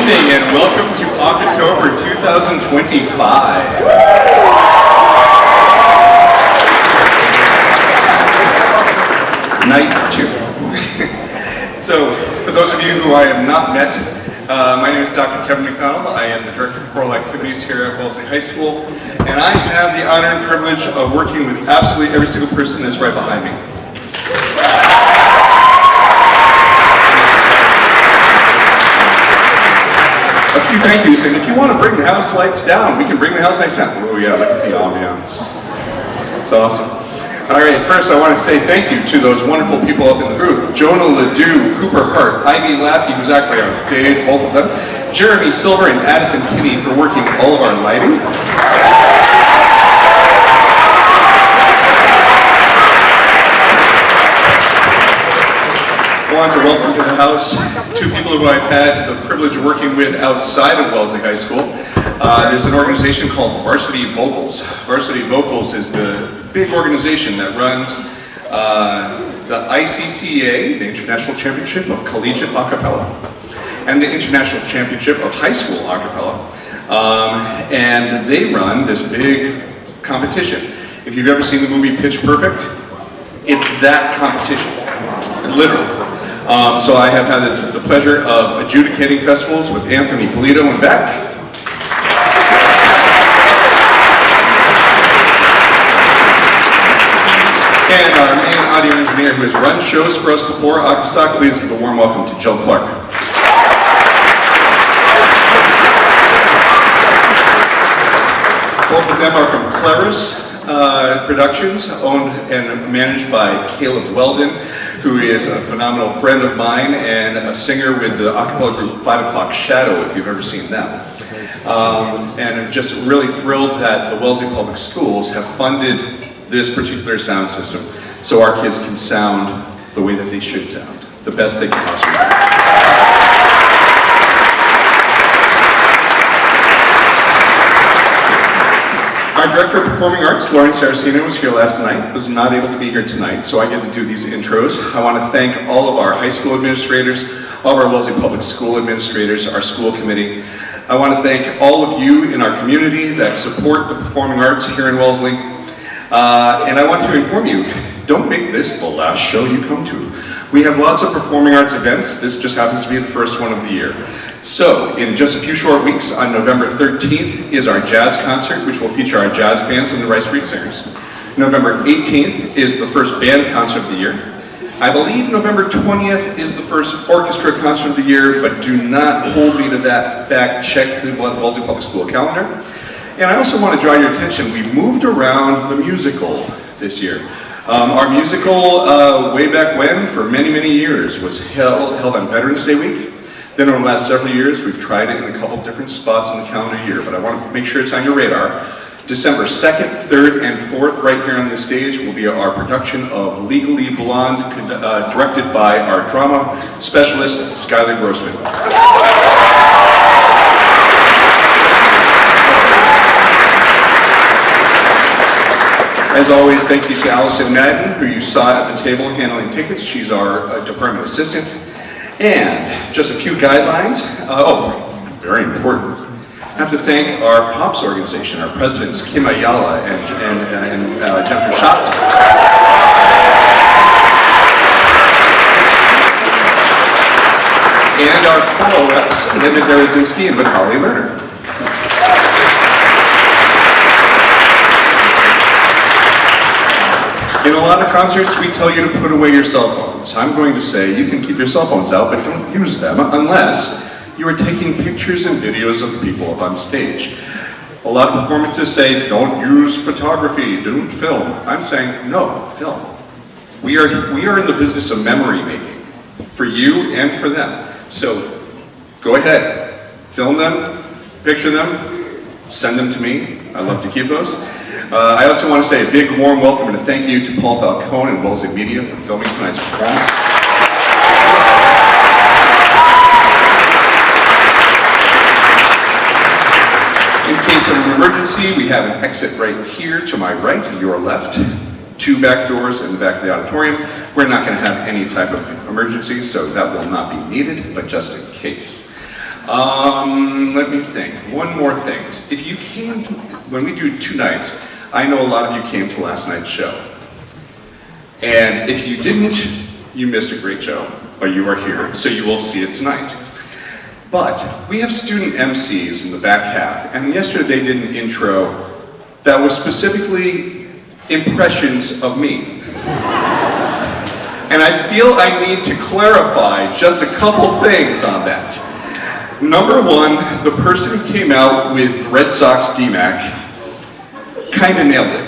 evening and welcome to Acatober 2025. Night 2. So, for those of you who I have not met, my name is Dr. Kevin McDonald. I am the Director of Choral Activities here at Wellesley High School, and I have the honor and privilege of working with absolutely every single person that's right behind me. A few thank yous, and if you want to bring the house lights down, we can bring the house lights down. Oh yeah, look at the ambiance. It's awesome. All right, first I want to say thank you to those wonderful people up in the booth. Jonah Ledoux, Cooper Hart, Ivy Lappy, who's actually on stage, both of them. Jeremy Silver and Addison Kinney for working all of our lighting. I want to welcome to the house two people who I've had the privilege of working with outside of Wellesley High School. There's an organization called Varsity Vocals. Varsity Vocals is the big organization that runs the ICCA, the International Championship of Collegiate A Capella, and the International Championship of High School A Capella. And they run this big competition. If you've ever seen the movie Pitch Perfect, it's that competition, literally. So I have had the pleasure of adjudicating festivals with Anthony Polito and Beck. And our main audio engineer who has run shows for us before, Augustock, please give a warm welcome to Jill Clark. Both of them are from Claris Productions, owned and managed by Caleb Weldon, who is a phenomenal friend of mine and a singer with the a cappella group 5 O'Clock Shadow, if you've ever seen them. And I'm just really thrilled that the Wellesley Public Schools have funded this particular sound system so our kids can sound the way that they should sound, the best they can possibly do. Our Director of Performing Arts, Lauren Saracino, was here last night, was not able to be here tonight, so I get to do these intros. I want to thank all of our high school administrators, all of our Wellesley Public School administrators, our school committee. I want to thank all of you in our community that support the performing arts here in Wellesley. And I want to inform you, don't make this the last show you come to. We have lots of performing arts events. This just happens to be the first one of the year. So, in just a few short weeks, on November 13th is our jazz concert, which will feature our jazz bands and the Rice Street Singers. November 18th is the first band concert of the year. I believe November 20th is the first orchestra concert of the year, but do not hold me to that fact. Check the Wellesley Public School calendar. And I also want to draw your attention, we moved around the musical this year. Our musical, way back when, for many, many years, was held on Veterans Day week. Then over the last several years, we've tried it in a couple different spots in the calendar year, but I want to make sure it's on your radar. December 2nd, 3rd, and 4th, right here on this stage, will be our production of Legally Blonde, directed by our drama specialist, Skylar Grossman. As always, thank you to Allison Madden, who you saw at the table handling tickets. She's our department assistant. And just a few guidelines. Very important. I have to thank our POPS organization, our presidents, Kim Ayala and Jennifer Schacht. And our choral reps, Linda Derazinski and Macaulay Lerner. In a lot of concerts, we tell you to put away your cell phones. I'm going to say you can keep your cell phones out, but don't use them unless you are taking pictures and videos of the people up on stage. A lot of performances say, don't use photography, don't film. I'm saying, no, film. We are in the business of memory making, for you and for them. So, go ahead, film them, picture them, send them to me. I love to keep those. I also want to say a big warm welcome and a thank you to Paul Falcone and Wellesley Media for filming tonight's performance. In case of an emergency, we have an exit right here to my right, your left. 2 back doors in the back of the auditorium. We're not going to have any type of emergency, so that will not be needed, but just in case. Let me think. One more thing. If you came, when we do 2 nights, I know a lot of you came to last night's show. And if you didn't, you missed a great show, but you are here, so you will see it tonight. But we have student MCs in the back half, and yesterday they did an intro that was specifically impressions of me. And I feel I need to clarify just a couple things on that. Number one, the person who came out with Red Sox DMAC kind of nailed it.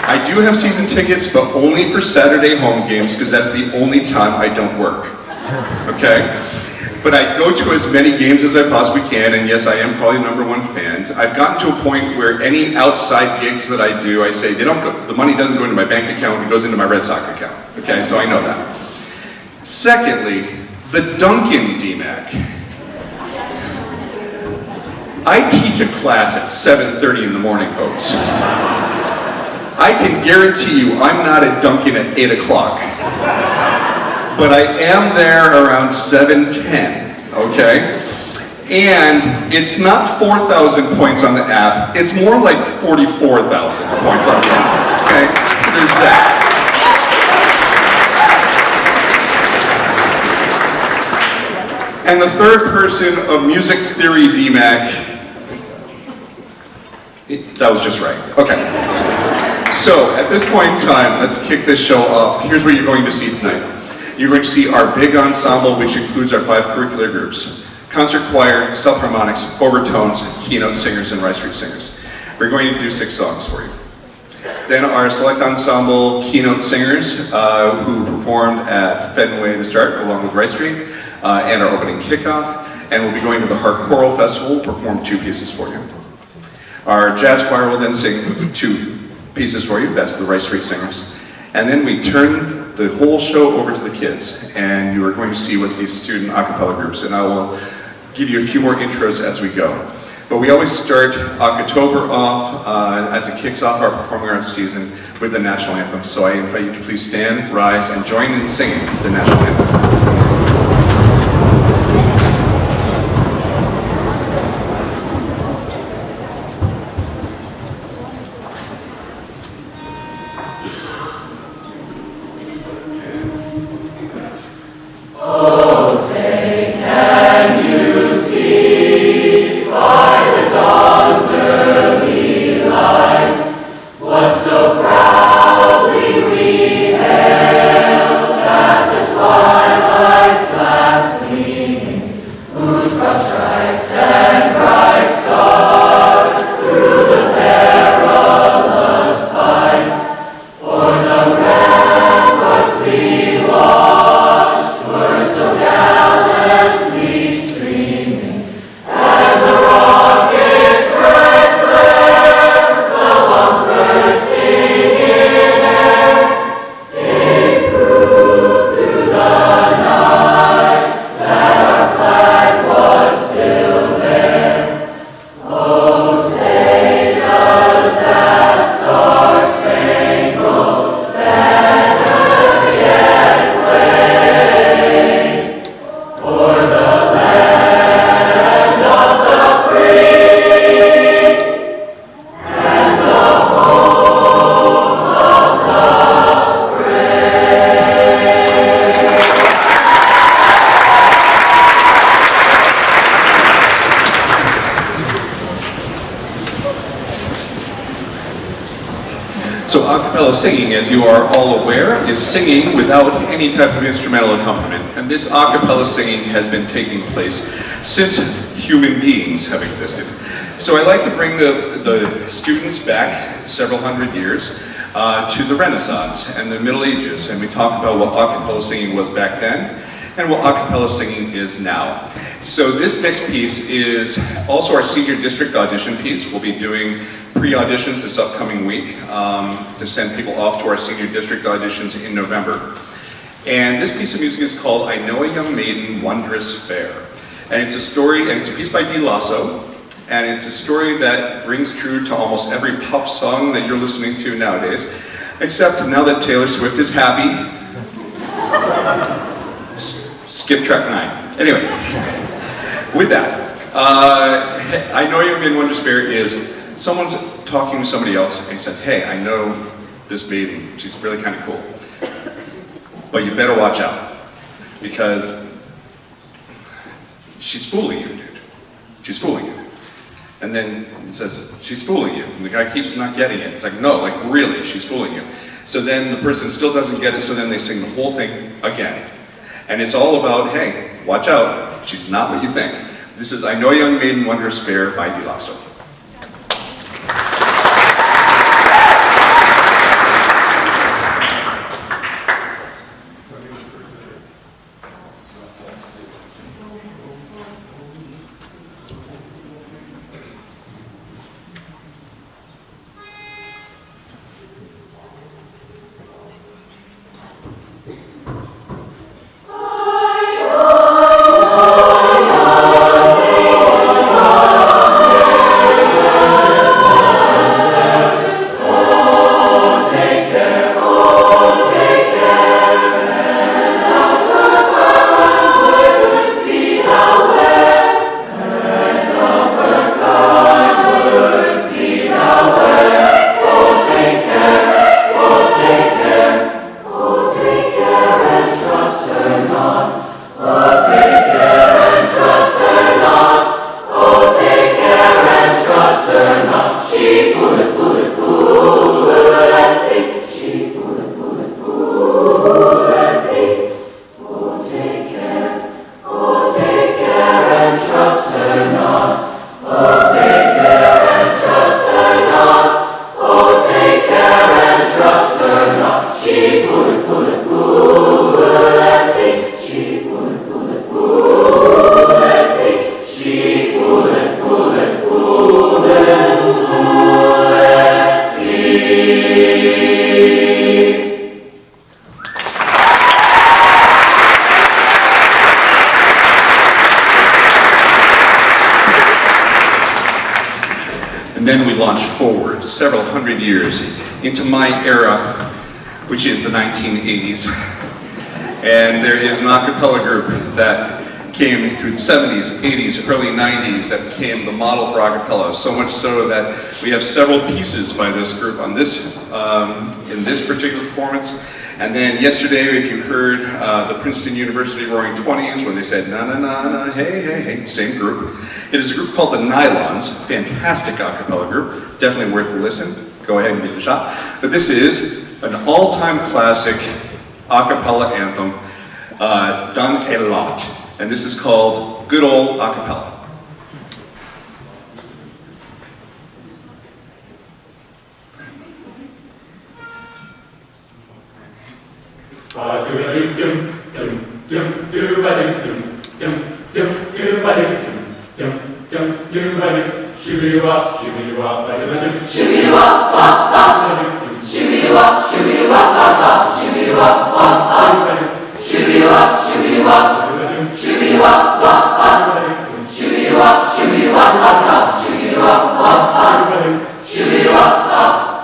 I do have season tickets, but only for Saturday home games, because that's the only time I don't work, okay? But I go to as many games as I possibly can, and yes, I am probably #1 fan. I've gotten to a point where any outside gigs that I do, I say, the money doesn't go into my bank account, it goes into my Red Sox account, okay? So I know that. Secondly, the Duncan DMAC. I teach a class at 7:30 in the morning, folks. I can guarantee you I'm not at Duncan at 8 o'clock. But I am there around 7:10, okay? And it's not 4,000 points on the app, it's more like 44,000 points on the app, okay? So there's that. And the third person of Music Theory DMAC, that was just right, okay. So at this point in time, let's kick this show off. Here's what you're going to see tonight. You're going to see our big ensemble, which includes our 5 curricular groups: concert choir, self-harmonics, overtones, keynote singers, and Rice Street singers. We're going to do 6 songs for you. Then our select ensemble keynote singers, who performed at Fenway to start, along with Rice Street, and our opening kickoff. And we'll be going to the Harp Choral Festival, perform 2 pieces for you. Our jazz choir will then sing 2 pieces for you, that's the Rice Street singers. And then we turn the whole show over to the kids, and you are going to see what these student a cappella groups, and I will give you a few more intros as we go. But we always start Acatober off as it kicks off our performing arts season with the national anthem. So I invite you to please stand, rise, and join in singing the national anthem. So a cappella singing, as you are all aware, is singing without any type of instrumental accompaniment. And this a cappella singing has been taking place since human beings have existed. So I like to bring the students back several hundred years to the Renaissance and the Middle Ages, and we talk about what a cappella singing was back then and what a cappella singing is now. So this next piece is also our senior district audition piece. We'll be doing pre-auditions this upcoming week to send people off to our senior district auditions in November. And this piece of music is called I Know a Young Maiden, Wondrous Fair. And it's a story, and it's a piece by Dee Lasso, and it's a story that rings true to almost every pop song that you're listening to nowadays. Except now that Taylor Swift is happy, skip track 9. Anyway, with that, I Know Young Maiden Wonder Spare is someone's talking to somebody else and said, hey, I know this maiden, she's really kind of cool, but you better watch out because she's fooling you, dude. She's fooling you. And then he says, she's fooling you. And the guy keeps not getting it. It's like, no, like really, she's fooling you. So then the person still doesn't get it, so then they sing the whole thing again. And it's all about, hey, watch out, she's not what you think. This is I Know Young Maiden Wonder Spare by Dilasso. And then we launch forward several hundred years into my era, which is the 1980s. And there is an a cappella group that came through the 70s, 80s, early 90s that became the model for a cappella, so much so that we have several pieces by this group on this, in this particular performance. And then yesterday, if you heard the Princeton University Roaring 20s, when they said, na na na na, hey, hey, hey, same group. It is a group called the Nylons, fantastic a cappella group, definitely worth a listen. Go ahead and give it a shot. But this is an all-time classic a cappella anthem, done a lot. And this is called Good Old A Cappella.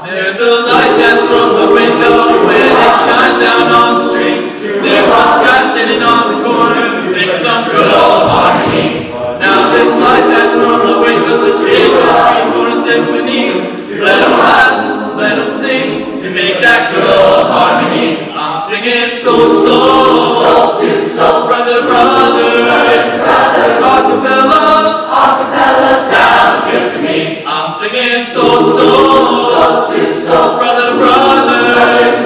There's a light that's from the window when it shines down on the street. There's some guy sitting on the corner making some good old harmony. Now this light that's from the window is a stage on the street for a symphony. Let them laugh, let them sing to make that good old harmony. I'm singing soul to soul, soul to soul, brother to brother, brother to brother, a cappella sounds good to me. I'm singing soul to soul, soul to soul, brother to brother,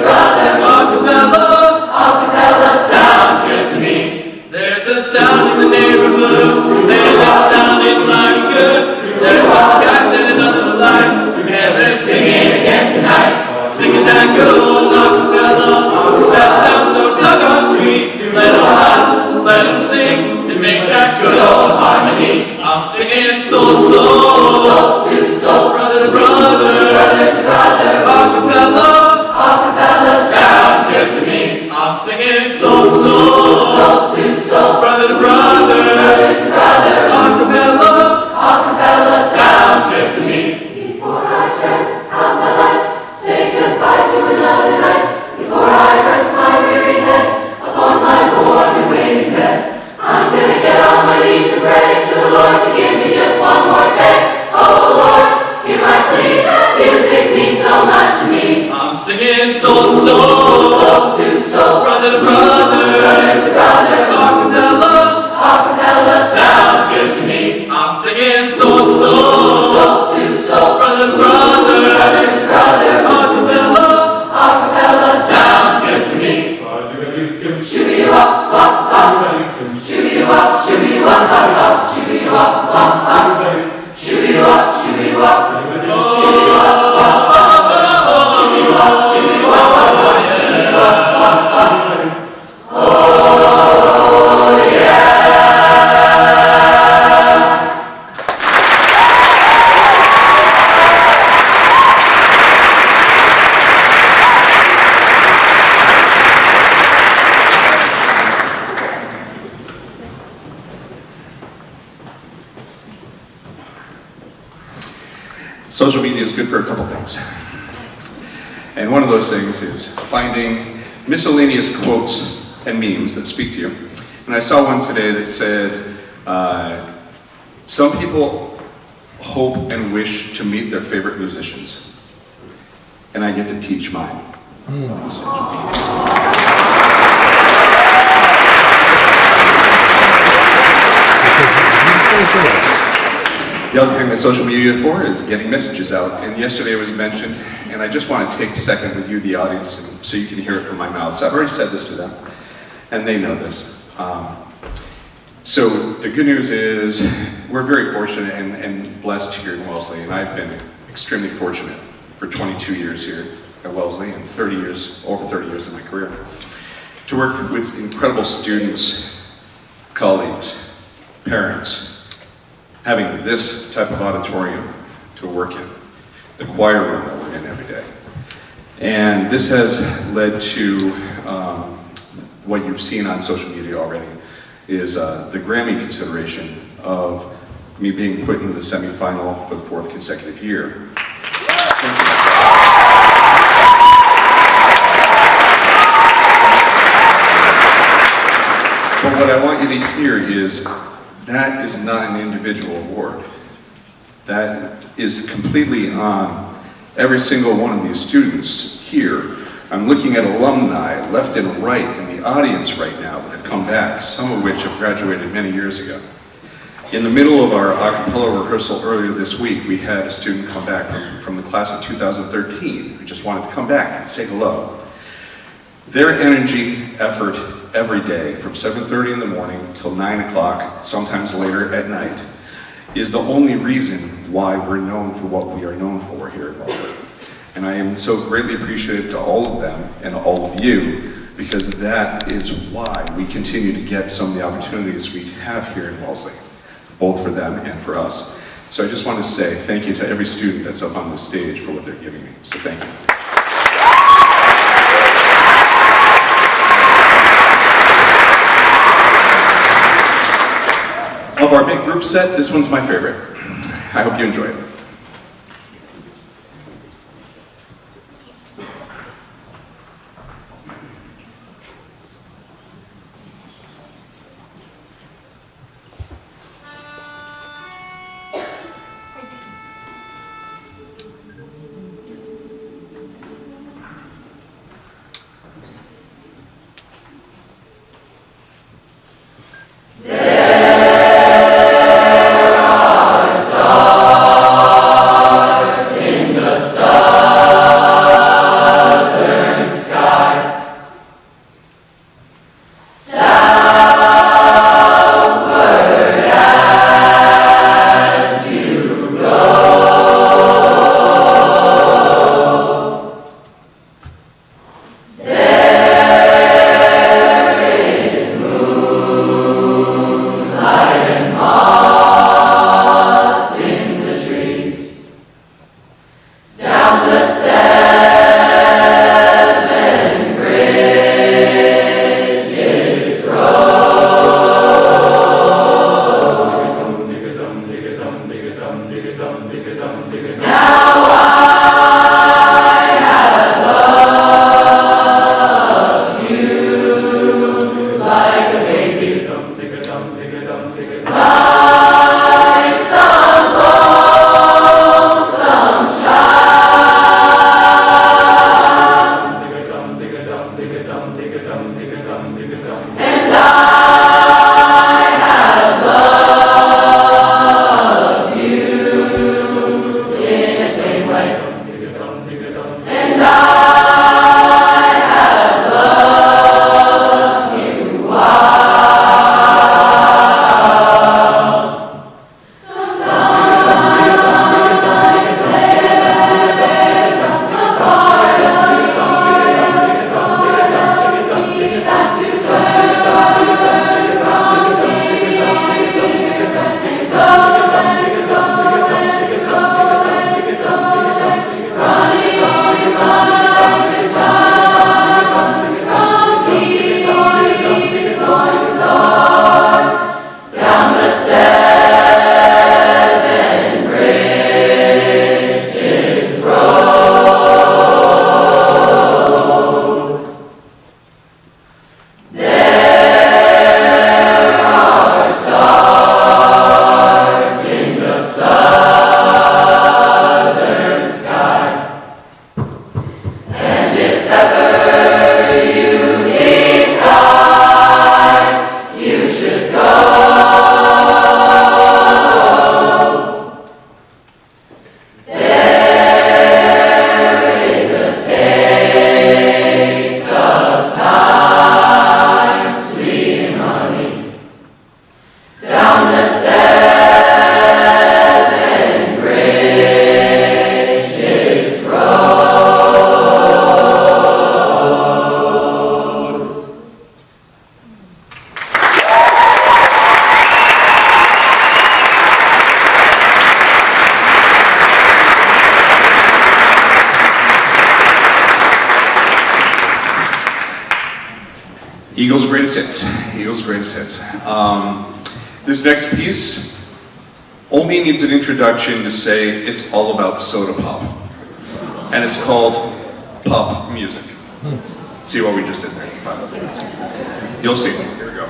brother to brother, a cappella sounds good to me. There's a sound in the neighborhood, and it's sounding mighty good. There's some guys sitting under the light, and they're singing again tonight. Singing that good old a cappella, that sounds so doggone singing soul to soul, soul to soul, brother to brother, brother to brother, acapella sounds good to me. I'm singing soul to soul, soul to soul, brother to brother, brother to brother, acapella sounds good to me. Shooby wop wop wop, shooby wop, shooby wop wop wop, shooby wop wop wop, shooby wop, shooby wop, shooby wop wop wop, shooby wop, shooby wop wop wop, shooby wop wop wop. Oh yeah. Social media is good for a couple things. And one of those things is finding miscellaneous quotes and memes that speak to you. And I saw one today that said, some people hope and wish to meet their favorite musicians. And I get to teach mine. The other thing that social media is for is getting messages out. And yesterday it was mentioned, and I just want to take a second with you, the audience, so you can hear it from my mouth. So I've already said this to them, and they know this. So the good news is we're very fortunate and blessed here in Wellesley, and I've been extremely fortunate for 22 years here at Wellesley and over 30 years of my career, to work with incredible students, colleagues, parents, having this type of auditorium to work in, the choir room that we're in every day. And this has led to what you've seen on social media already, is the Grammy consideration of me being put into the semifinal for the 4th consecutive year. But what I want you to hear is that is not an individual award. That is completely on every single one of these students here. I'm looking at alumni left and right in the audience right now that have come back, some of which have graduated many years ago. In the middle of our a cappella rehearsal earlier this week, we had a student come back from the class of 2013 who just wanted to come back and say hello. Their energy, effort every day from 7:30 in the morning till 9 o'clock, sometimes later at night, is the only reason why we're known for what we are known for here at Wellesley. And I am so greatly appreciative to all of them and all of you, because that is why we continue to get some of the opportunities we have here in Wellesley, both for them and for us. So I just want to say thank you to every student that's up on the stage for what they're giving me. So thank you. Of our big group set, this one's my favorite. I hope you enjoy it. There are stars. Eagles' greatest hits. Eagles' greatest hits. This next piece only needs an introduction to say it's all about soda pop. And it's called pop music. See what we just did there? You'll see. Here we go.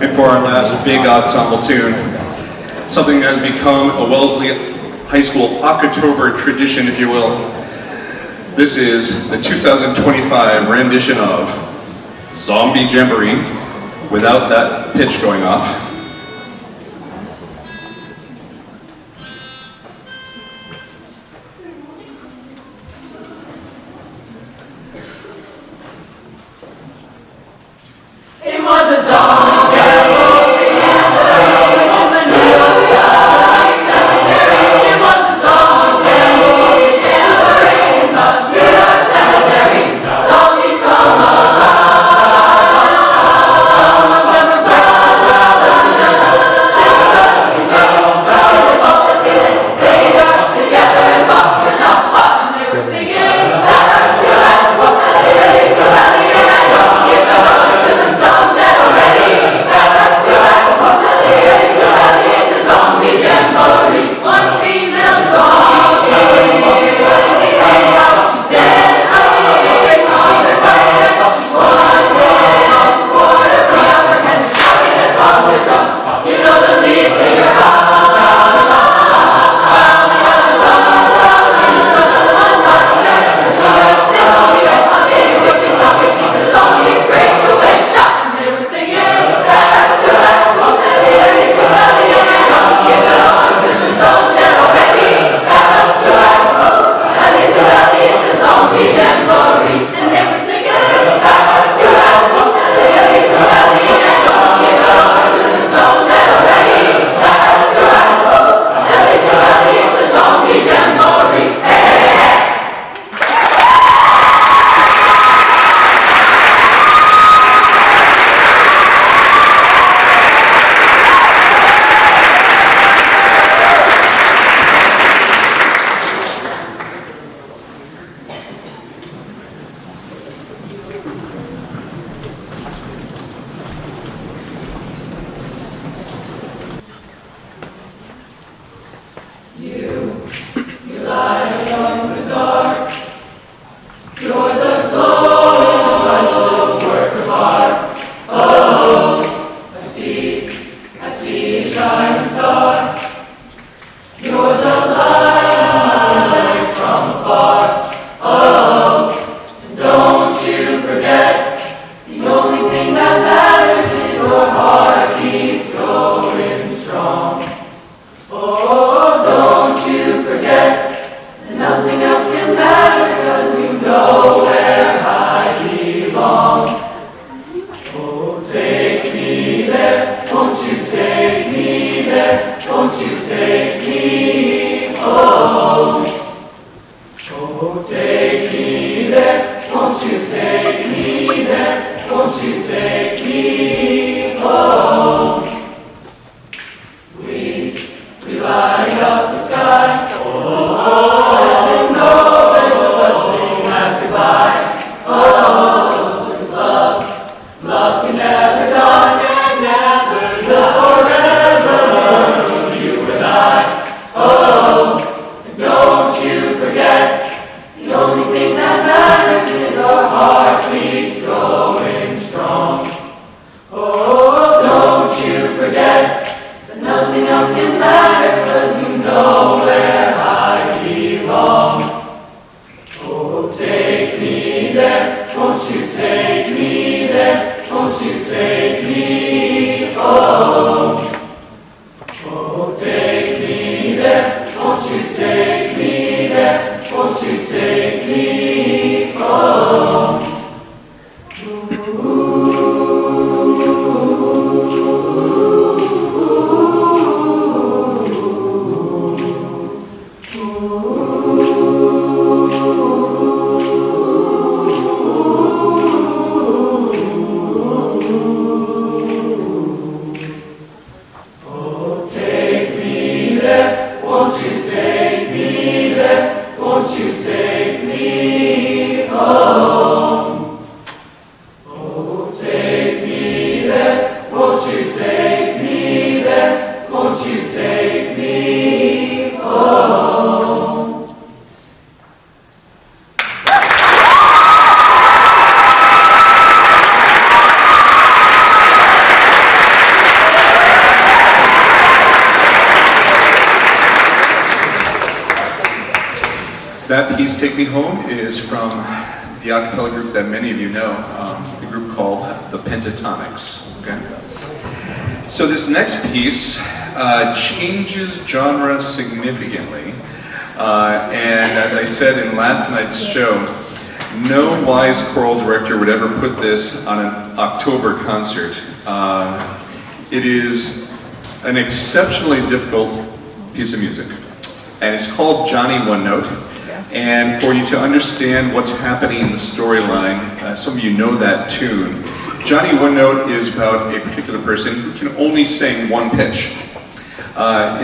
And for our last big ensemble tune, something that has become a Wellesley High School Acatober tradition, if you will. This is the 2025 rendition of Zombie Jamboree, without that pitch going off. Zombies come alive. Some of them are That piece, Take Me Home, is from the a cappella group that many of you know, the group called the Pentatonics. Okay? So this next piece changes genre significantly, and as I said in last night's show, no wise choral director would ever put this on an October concert. It is an exceptionally difficult piece of music, and it's called Johnny One Note. And for you to understand what's happening in the storyline, some of you know that tune. Johnny One Note is about a particular person who can only sing one pitch.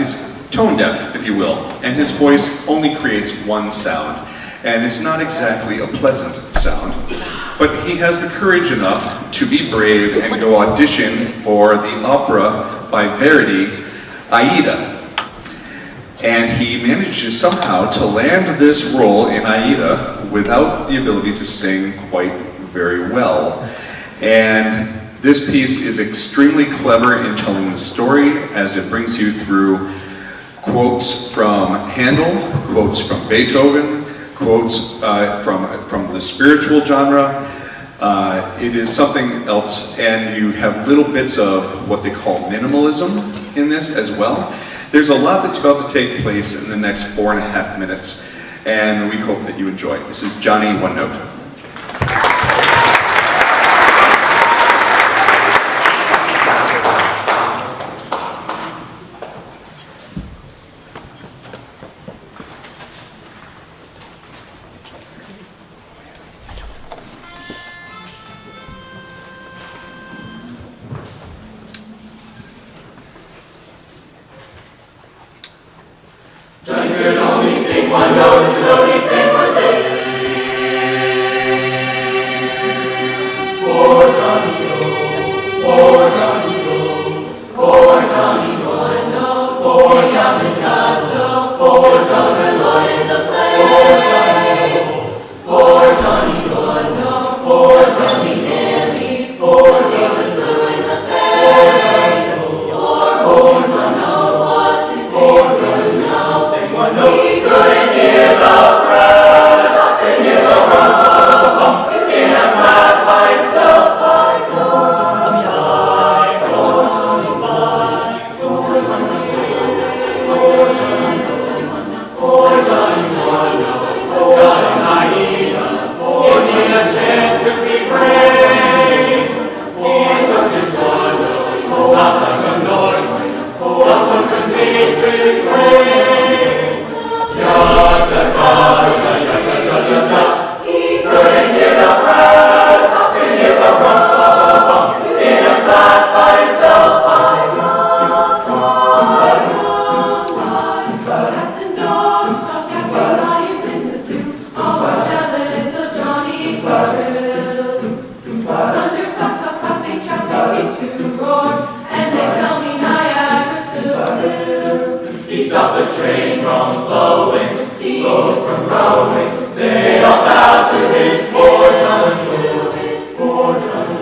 Is tone deaf, if you will, and his voice only creates one sound. And it's not exactly a pleasant sound, but he has the courage enough to be brave and go audition for the opera by Verdi, Aida. And he manages somehow to land this role in Aida without the ability to sing quite very well. And this piece is extremely clever in telling the story as it brings you through quotes from Handel, quotes from Beethoven, quotes from the spiritual genre. It is something else, and you have little bits of what they call minimalism in this as well. There's a lot that's about to take place in the next 4.5 minutes, and we hope that you enjoy. This is Johnny One Note. Johnny could only sing one note, and the note he sang was this. Poor Johnny, oh, poor Johnny, oh, poor Johnny, one note, poor Johnny Picasso, poor Johnny, Lord in the place. Poor Johnny, one note, poor Johnny Nelly, poor Johnny blue in the face. Poor Johnny was his face. He couldn't hear the brass, couldn't hear the rum, in a class by himself. Poor Johnny, poor Johnny, poor Johnny, poor Johnny, got an Aida, give me a chance to be brave. He took his one note, not like a noise, not to contain his grave. He couldn't hear the brass, couldn't hear the rum, in a class by himself. Cats and dogs, cat lions in the zoo, all were jealous of Johnny's drill. Thunderclaps of clapping, traffic ceased to roar, and they tell me Niagara stood still. He stopped the train from flowing, flows from growing. They all bow to his poor Johnny, poor Johnny.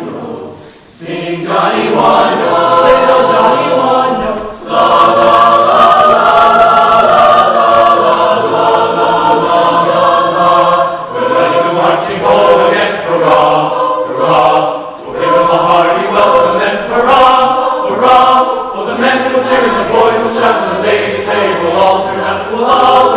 Sing Johnny One Note, little Johnny One Note. La la la la la la la la la la la. When Johnny goes marching home again, hurrah, hurrah. We'll give him a hearty welcome then, hurrah, hurrah. For the men will cheer and the boys will shout and the ladies they will all turn out, will all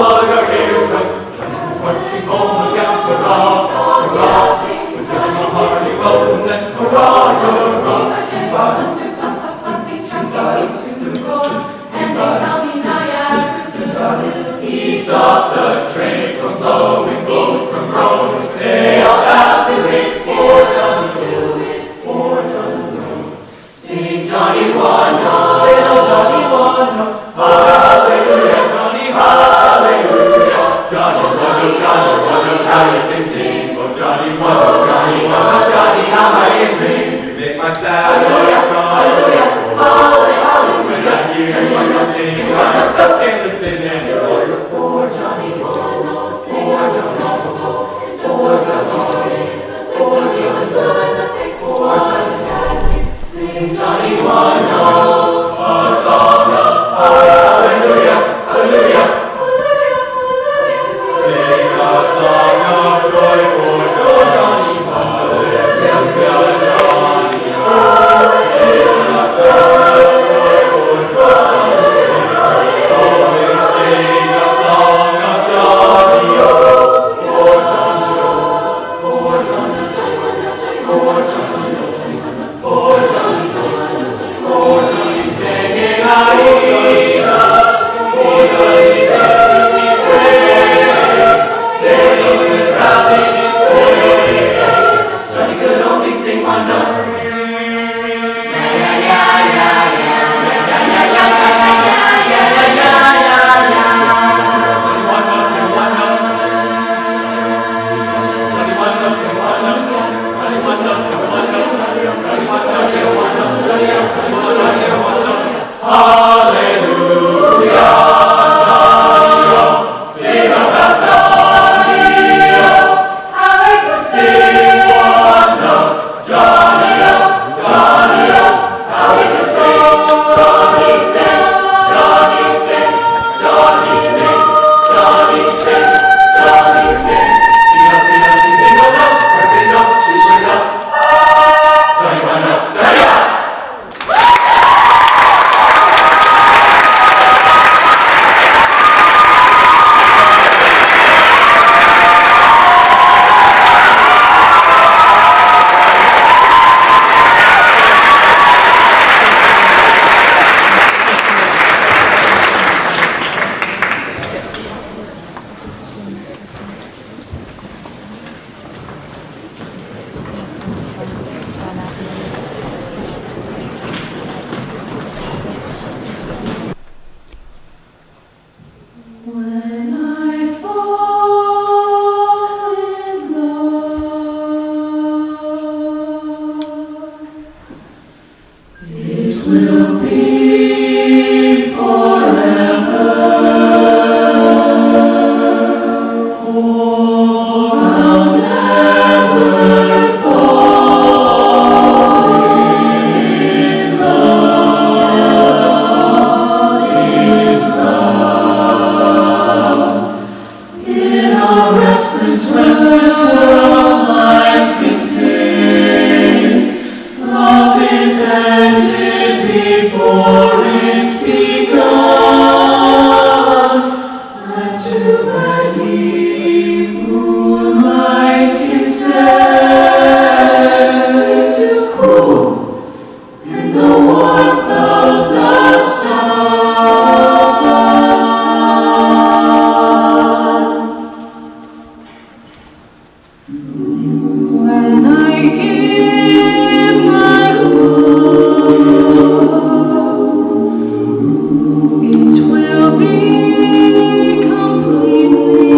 It will be completely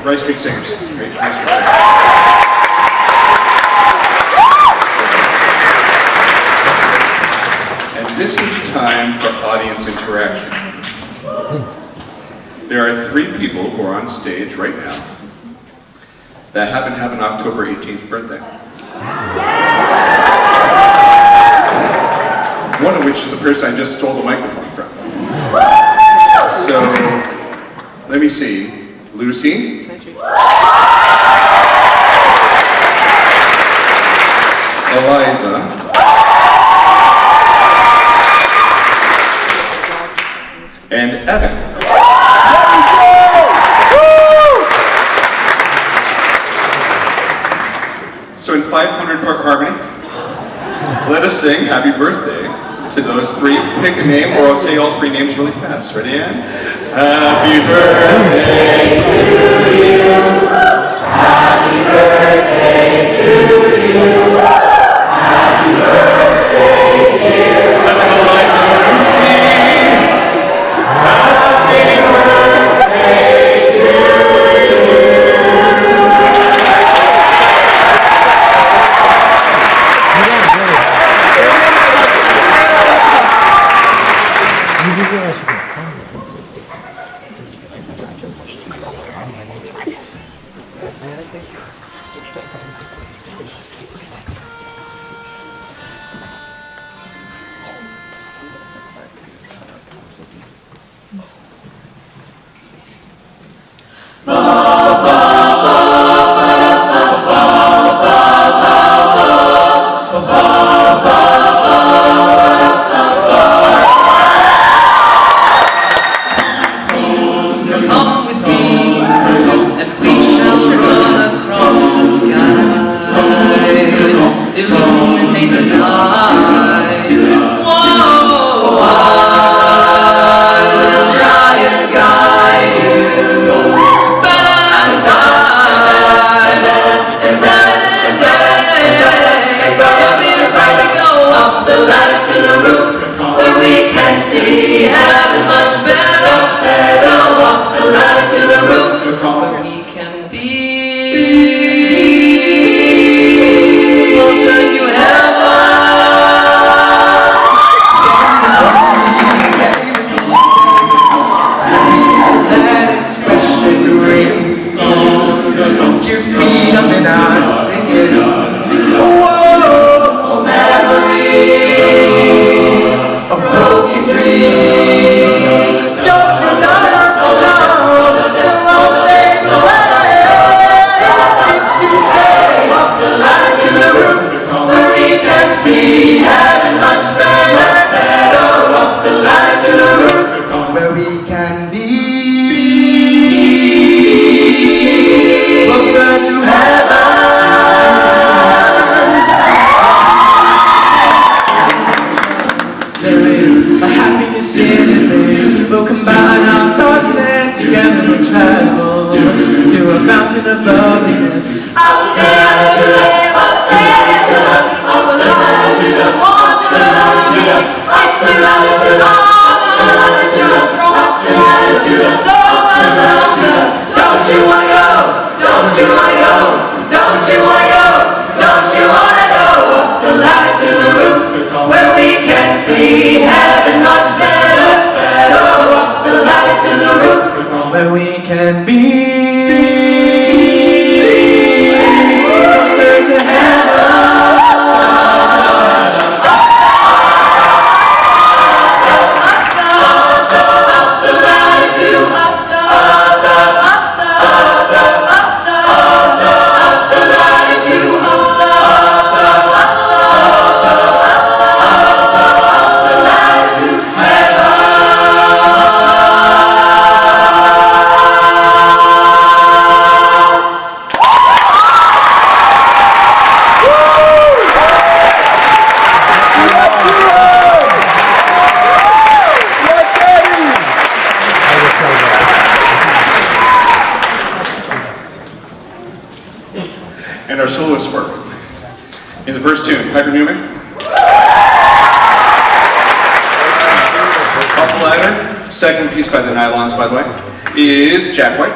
Rice Street Singers. Great Rice Street Singers. And this is the time for audience interaction. There are 3 people who are on stage right now that happen to have an October 18th birthday. One of which is the person I just stole the microphone from. So, let me see. Lucy? Eliza? And Evan. So in 500-part harmony, let us sing Happy Birthday to those 3. Pick a name, or I'll say all 3 names really fast. Ready, Ann? Happy birthday to you. Happy birthday to you. Happy birthday, dear Eliza Lucy. Happy birthday to you. And our soloists work. In the first tune, Piper Newman. Up ladder, second piece by the Nylons, by the way, is Jack White.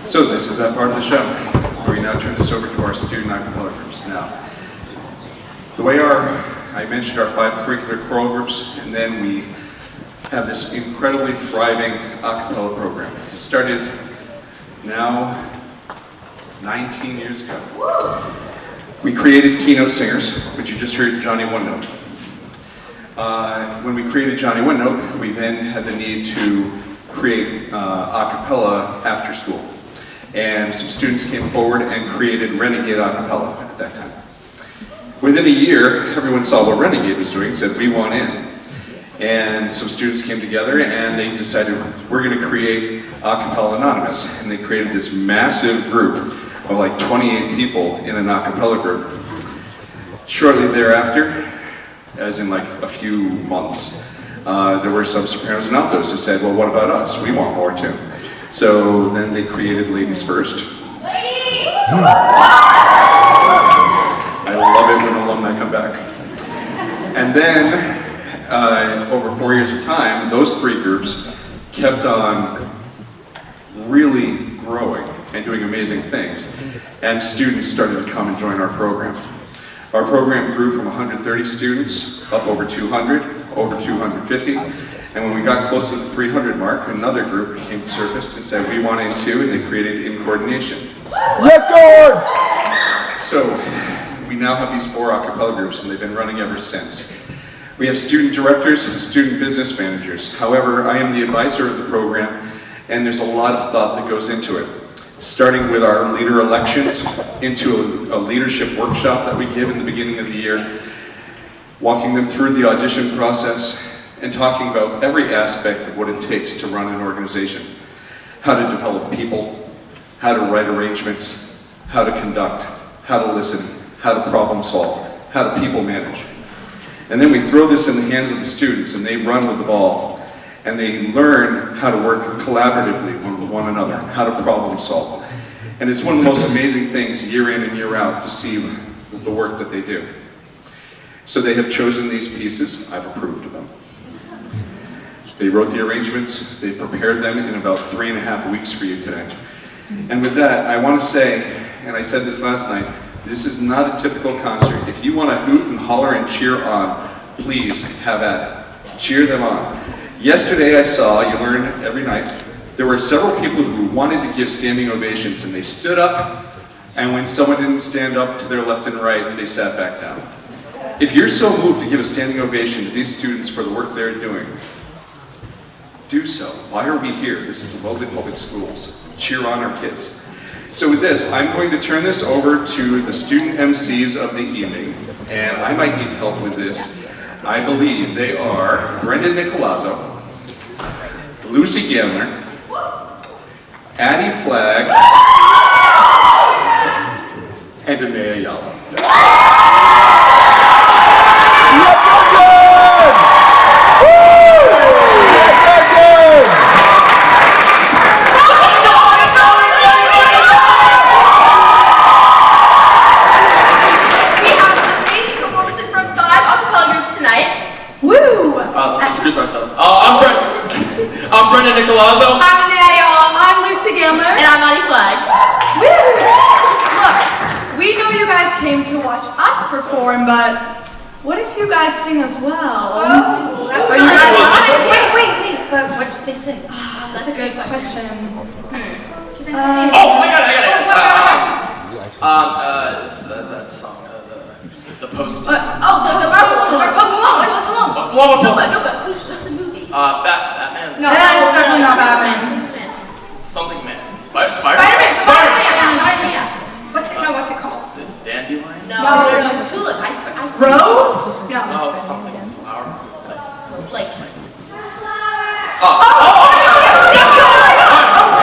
So this is that part of the show where we now turn this over to our student a cappella groups. Now, the way I mentioned our 5 curricular choral groups, and then we have this incredibly thriving a cappella program. It started now 19 years ago. We created keynote singers, which you just heard Johnny One Note. When we created Johnny One Note, we then had the need to create a cappella after school. And some students came forward and created Renegade a cappella at that time. Within a year, everyone saw what Renegade was doing, said, we want in. And some students came together and they decided, we're going to create A Cappella Anonymous. And they created this massive group of like 28 people in an a cappella group. Shortly thereafter, as in like a few months, there were some sopranos and altos who said, well, what about us? We want more too. So then they created Ladies First. I love it when alumni come back. And then, over 4 years of time, those 3 groups kept on really growing and doing amazing things. And students started to come and join our program. Our program grew from 130 students up over 200, over 250. And when we got close to the 300 mark, another group came to surface and said, we want in too, and they created In Coordination. Records! So, we now have these 4 a cappella groups, and they've been running ever since. We have student directors and student business managers. However, I am the advisor of the program, and there's a lot of thought that goes into it. Starting with our leader elections, into a leadership workshop that we give in the beginning of the year, walking them through the audition process, and talking about every aspect of what it takes to run an organization. How to develop people, how to write arrangements, how to conduct, how to listen, how to problem solve, how to people manage. And then we throw this in the hands of the students and they run with the ball and they learn how to work collaboratively with one another, how to problem solve. And it's one of the most amazing things year in and year out to see the work that they do. So they have chosen these pieces. I've approved of them. They wrote the arrangements. They prepared them in about 3.5 weeks for you today. And with that, I want to say, and I said this last night, this is not a typical concert. If you want to hoot and holler and cheer on, please have at it. Cheer them on. Yesterday I saw, you learn every night, there were several people who wanted to give standing ovations and they stood up, and when someone didn't stand up to their left and right, they sat back down. If you're so moved to give a standing ovation to these students for the work they're doing, do so. Why are we here? This is the Wellesley Public Schools. Cheer on our kids. So with this, I'm going to turn this over to the student MCs of the evening, and I might need help with this. I believe they are Brendan Nicolazzo, Lucy Gallner, Addie Flagg, and Anea Ayala. I'm Brendan Nicolazzo. I'm Anea Ayala. I'm Lucy Gallner. And I'm Addie Flagg. Woo! Look, we know you guys came to watch us perform, but what if you guys sing as well? Oh, that's Are you right. guys wait. But What did they sing? that's a good question. She's in Oh, I got it. That song, the post. the Post Malone. No, but what's the movie? Batman. No, that's definitely not Batman. Something Man. Spider-Man. Spider-Man. What's it called? Dandelion? No, it's Tulip. I swear. Rose? No. No, something flower. Like.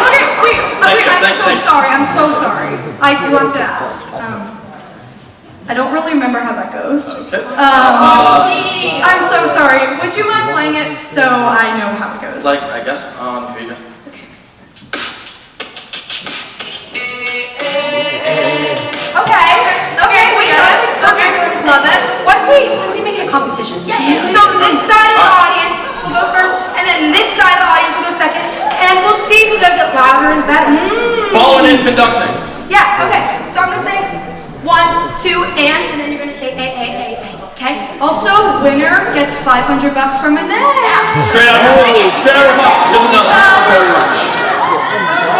Okay, wait, Thank you. I'm so sorry. I do have to ask. I don't really remember how that goes. Okay. I'm so sorry. Would you mind playing it so I know how it goes? Like, I guess, here you go. Okay, we got it. Okay, love it. conducting. Yeah, okay. So I'm gonna say 1, 2, and then you're gonna say A, okay? Also, winner gets $500 from Annette. Straight out of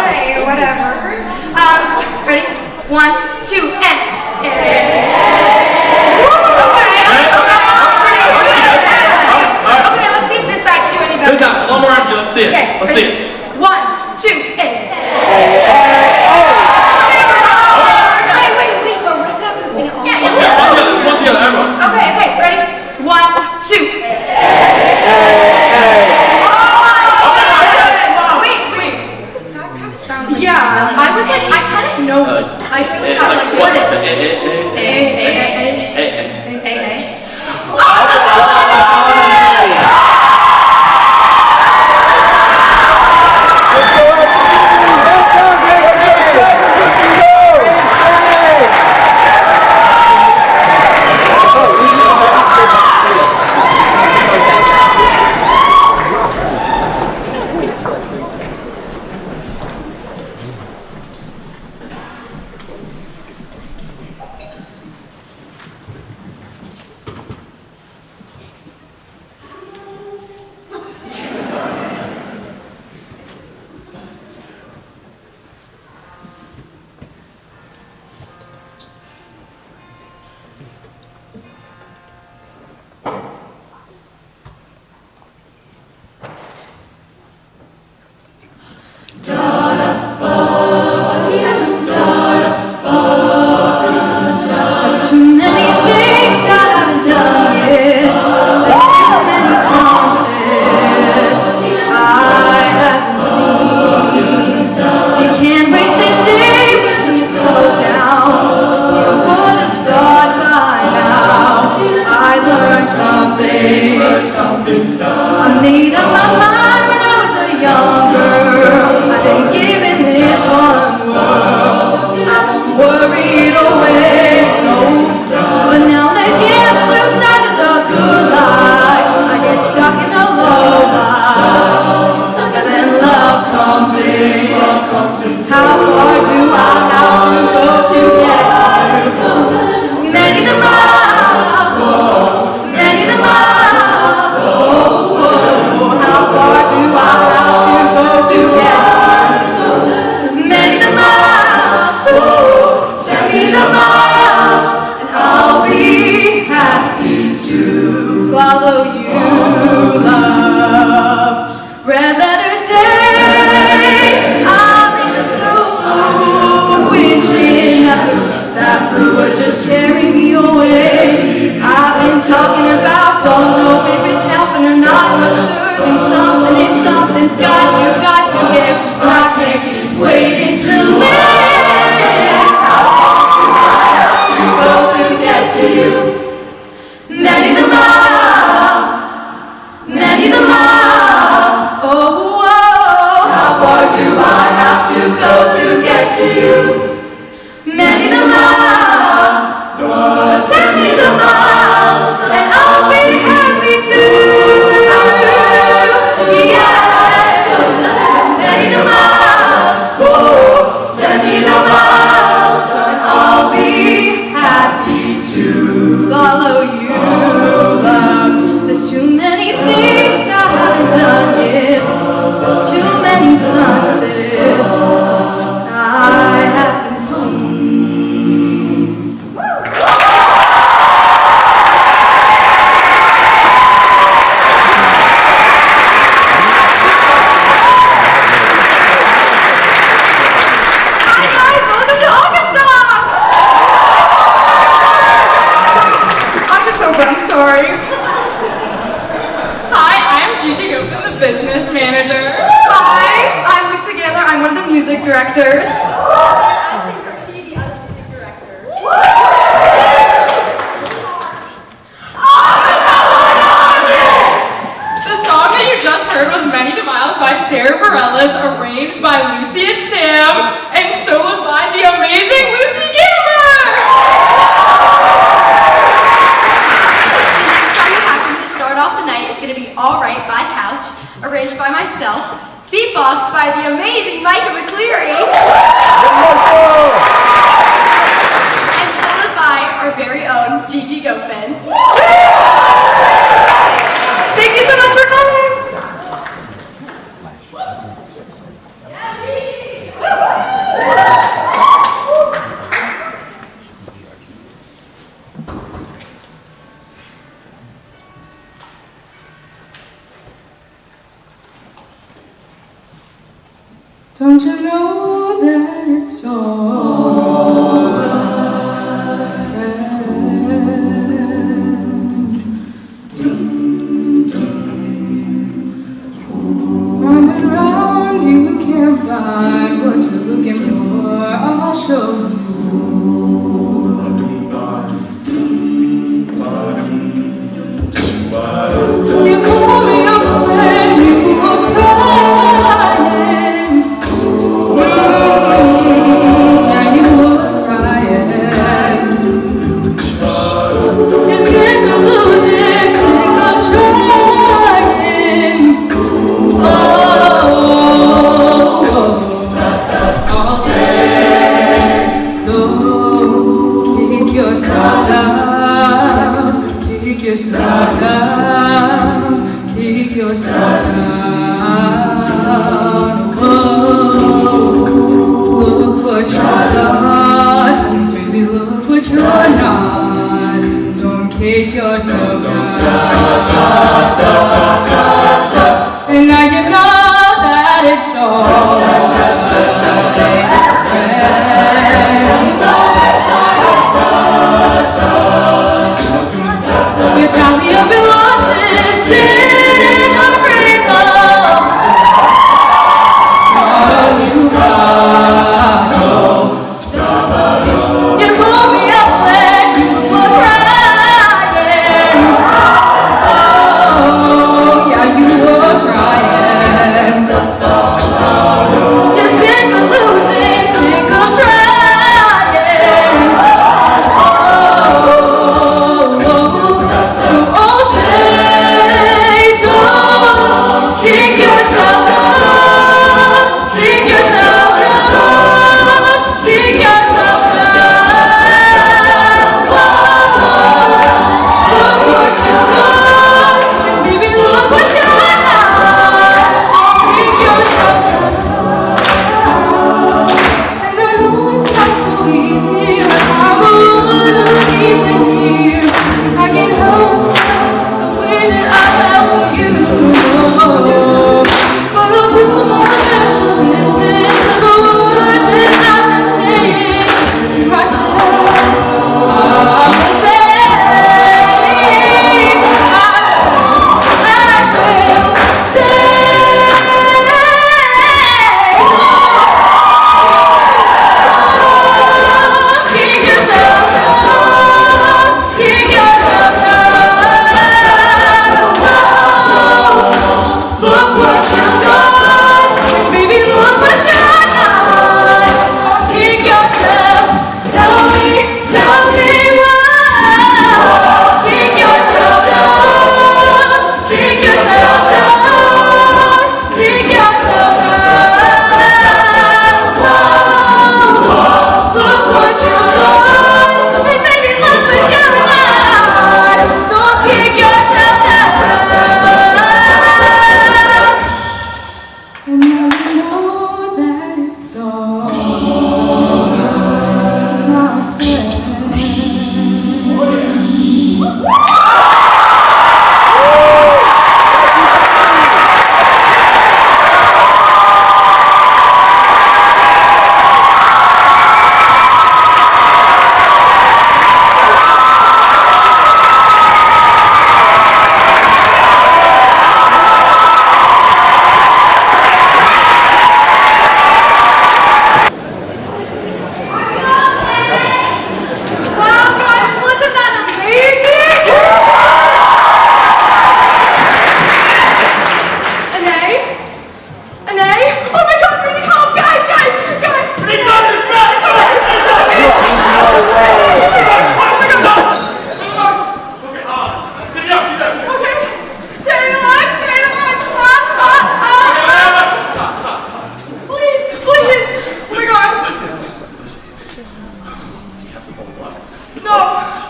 Okay, whatever. Ready? 1, 2, and Okay, let's see if this side can do any better. This time, a little more energy. Let's see it. Okay, Let's ready? see it. 1, 2, and Wait, but what if I can sing it all? Once together, everyone. Okay, ready? 1, 2. Wait. That kind of sounds like I was like, I kind of know. I feel like I'm like, what is it? directors. Sarah Bareilles, arranged by Lucy and Sam, and soloed by the amazing Lucy Gilmer! The song we have to start off the night is going to be All Right by Couch, arranged by myself, beatboxed by the amazing Micah McCleary. Gigi go, Finn. Thank you so much for coming. Don't you know that it's all running around, you can't find what you're looking for. I'll show you. You call me up when you were crying. Yeah, you were crying. You said to lose it, sick of trying. I'll say, don't kick yourself down, kick yourself down, kick yourself down. Oh, look what you're done, baby, look what you're not. Don't kick yourself down. And now you know that it's all you tell me I've been lost in a rainbow. Sorrow you follow. You pull me up when you were crying.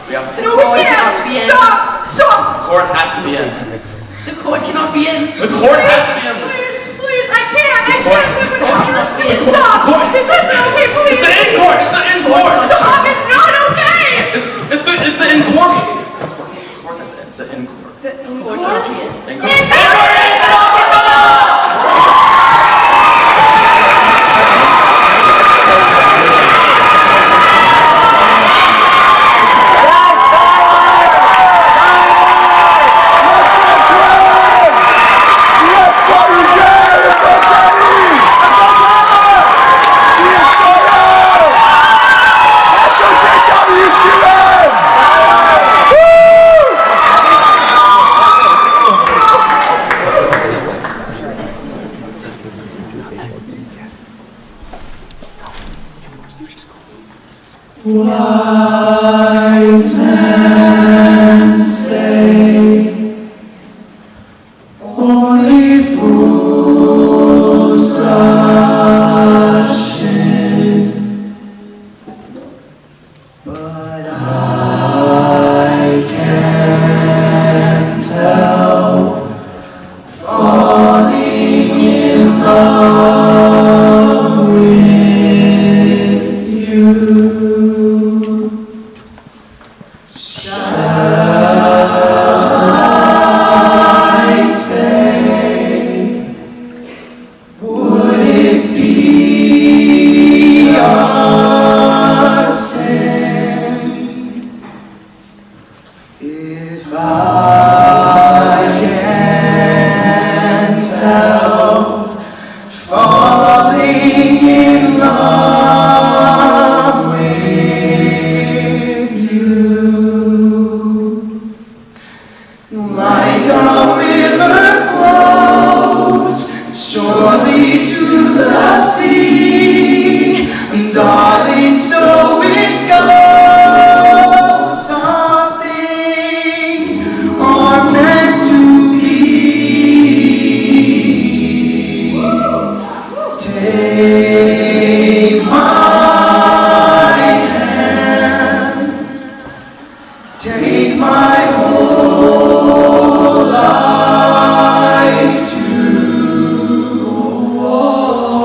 We have to No, we can't. Stop. Stop. The chord has to be in. The chord cannot be in. The chord has to be in. Please, I can't live without her. It's Stop. the chord. This isn't okay, please. It's the in chord. It's the in chord. Stop. It's not okay. It's the in chord. It's the chord that's in. It's the in chord. The Chord cannot be in. In chord. Wise men say only fools rush in, but I can't help falling in love with you. If I can't help falling in love with you, like a river flows surely to the sea, darling, so it goes. Are meant to be. Take my hand, take my whole life too,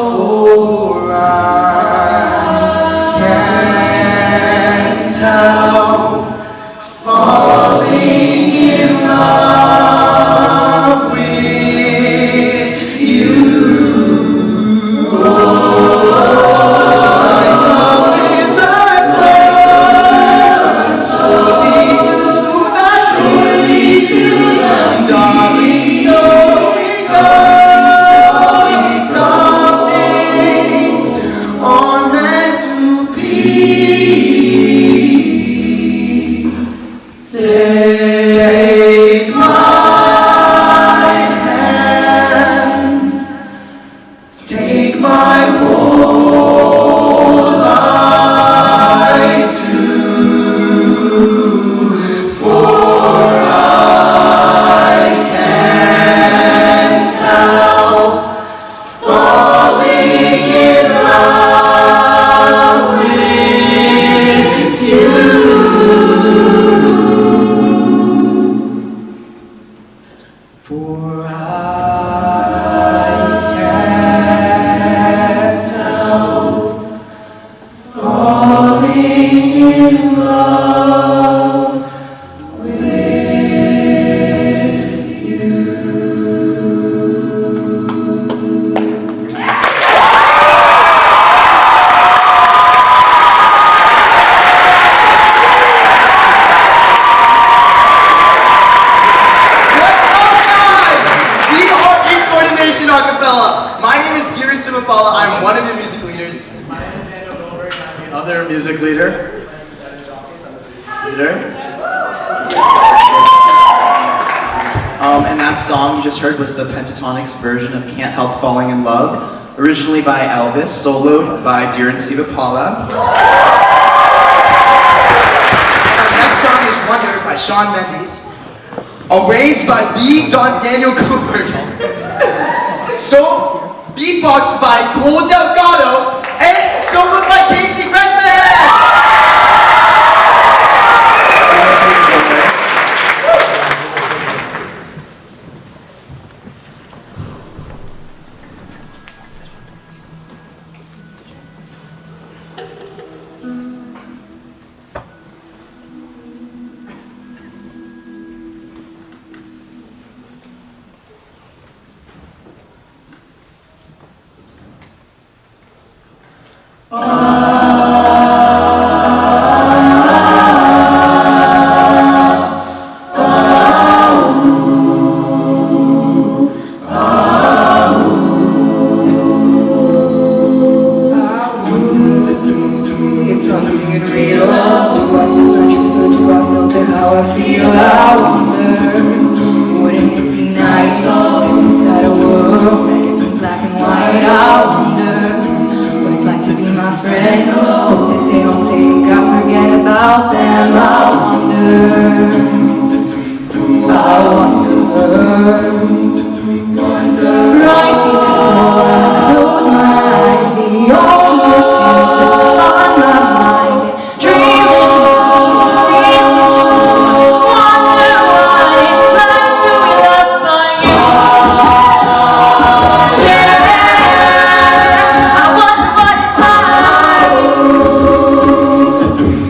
for I can't help falling in love with you. Oh, like a river flows surely to the sea, darling, so it goes. Some things are meant to be. Take my hand, take my whole life too, for I can't help falling in love with you. For I can't help falling in love with you. We are in coordination a cappella. My name is Ensemble. I'm one of the music leaders. My name is Acatober, and I'm the other music leader. And that song you just heard was the Pentatonics version of Can't Help Falling in Love, originally by Elvis, soloed by Dear and Steve Paula. Our next song is Wonder by Shawn Mendes, arranged by the Daniel Cooper. So, beatboxed by Cole Delgado, and soloed by Casey Resnick. how I feel, I wonder, wouldn't it be nice if inside a world that isn't black and white? I wonder what it's like to be my friends. Hope that they don't think I forget about them. I wonder. Right before I close my eyes, the only thing that's on my mind, dreaming about you, feeling true. Wonder what it's like to be loved by you. Yeah, I wonder what it's like.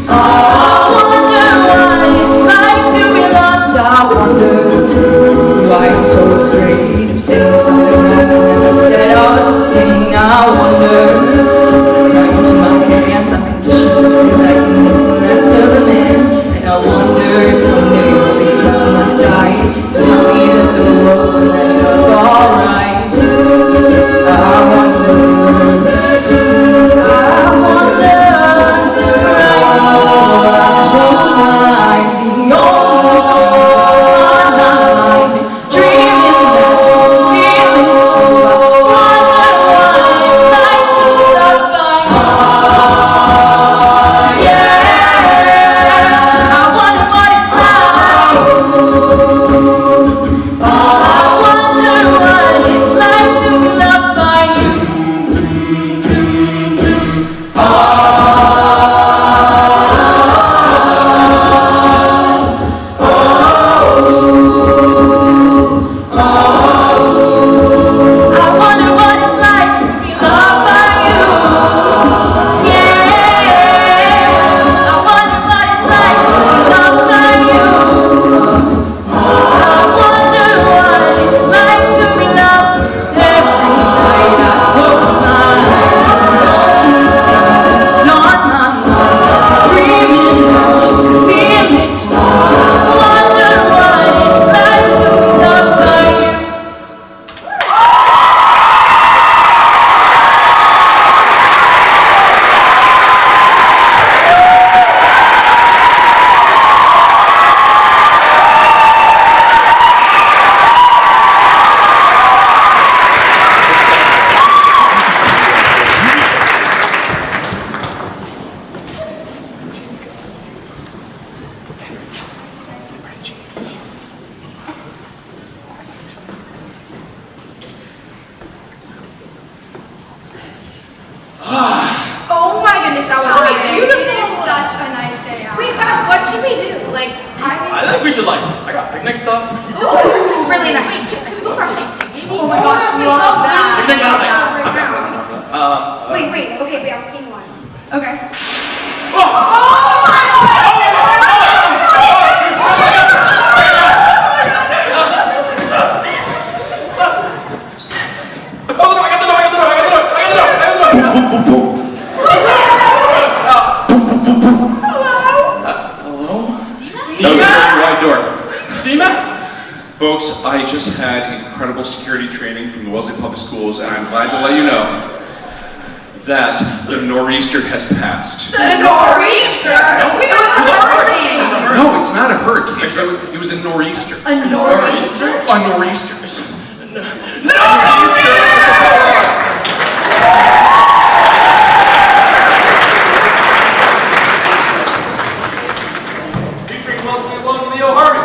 I wonder what it's like to be loved. I wonder why I'm so afraid of saying something I never said I was a sing. I wonder when I cry into my hands, I'm conditioned to feel like it makes me less of a man. And I wonder if someday you'll be by my side, tell me that the world will end up alright. I wonder, right before I close my eyes, the only thing that's on my mind, dreaming that you're feeling true. I wonder what it's like to be loved by you. Yeah, I wonder what it's like. I wonder what it's like to be loved by you. I wonder what it's like to be loved by you. Yeah, I wonder what it's like to be loved by you. I wonder what it's like to be loved. Every night I close my eyes, the only thing that's on my mind, dreaming that you feel it too. Wonder what it's like to be loved by you. Oh my goodness, that was amazing. Beautiful. It is such a nice day out. Wait, gosh, what should we do? Like, I think we should I got picnic stuff. ooh, really nice. Oh my gosh, love that. Picnic outing. Wait, okay, I'm seeing one. Okay. That was a very wide door. Tima? Folks, I just had incredible security training from the Wellesley Public Schools, and I'm glad to let you know that the No'easter has passed. The No'easter? We were a hurricane. No, it's not a hurricane. It was a No'easter. A No'easter? A No'easter. Featuring Wellesley alone, Leo Harvey.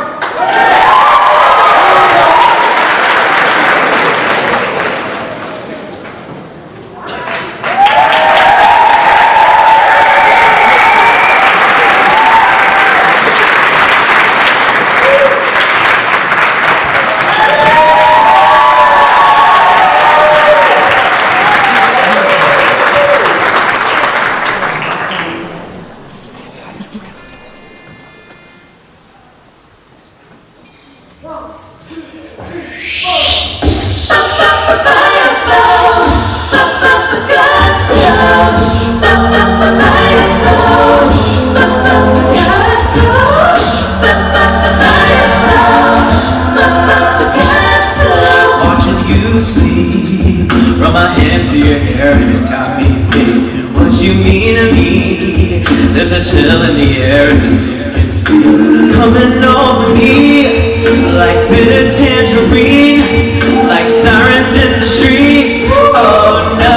There's a chill in the air and the sea can feel. coming over me like bitter tangerine, like sirens in the streets. Oh no,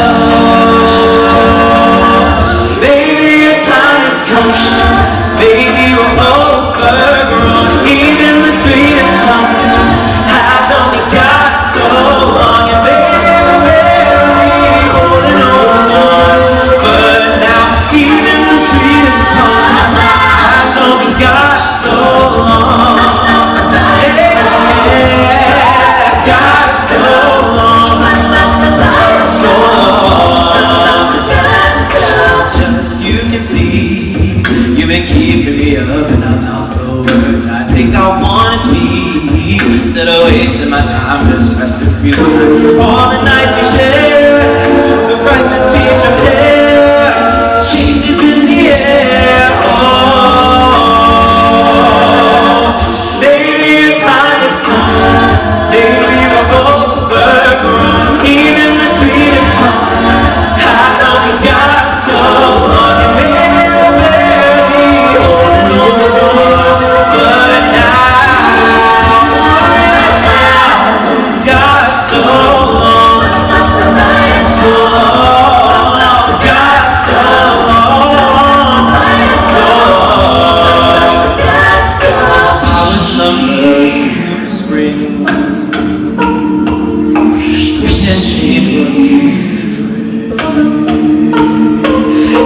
baby, your time is coming. Baby, we're overgrown. Even the sweetest love has only got so long. And baby, we're barely holding on. But now, even the sweetest love has only got so long. Yeah, got so long. So long. Just you can see, you've been keeping me up and I'm not for words. I think I wanna speak instead of wasting my time just pressing rewind. All the nights we share, the brightness beats your hair, changes in the air. Oh, baby, your time is coming. Baby, we're overgrown. Even the sweetest heart has only got so long. And baby, we're barely holding on. But now, got so long. So long. Got so long. So long. I was summer, you were spring. We can change what seasons bring.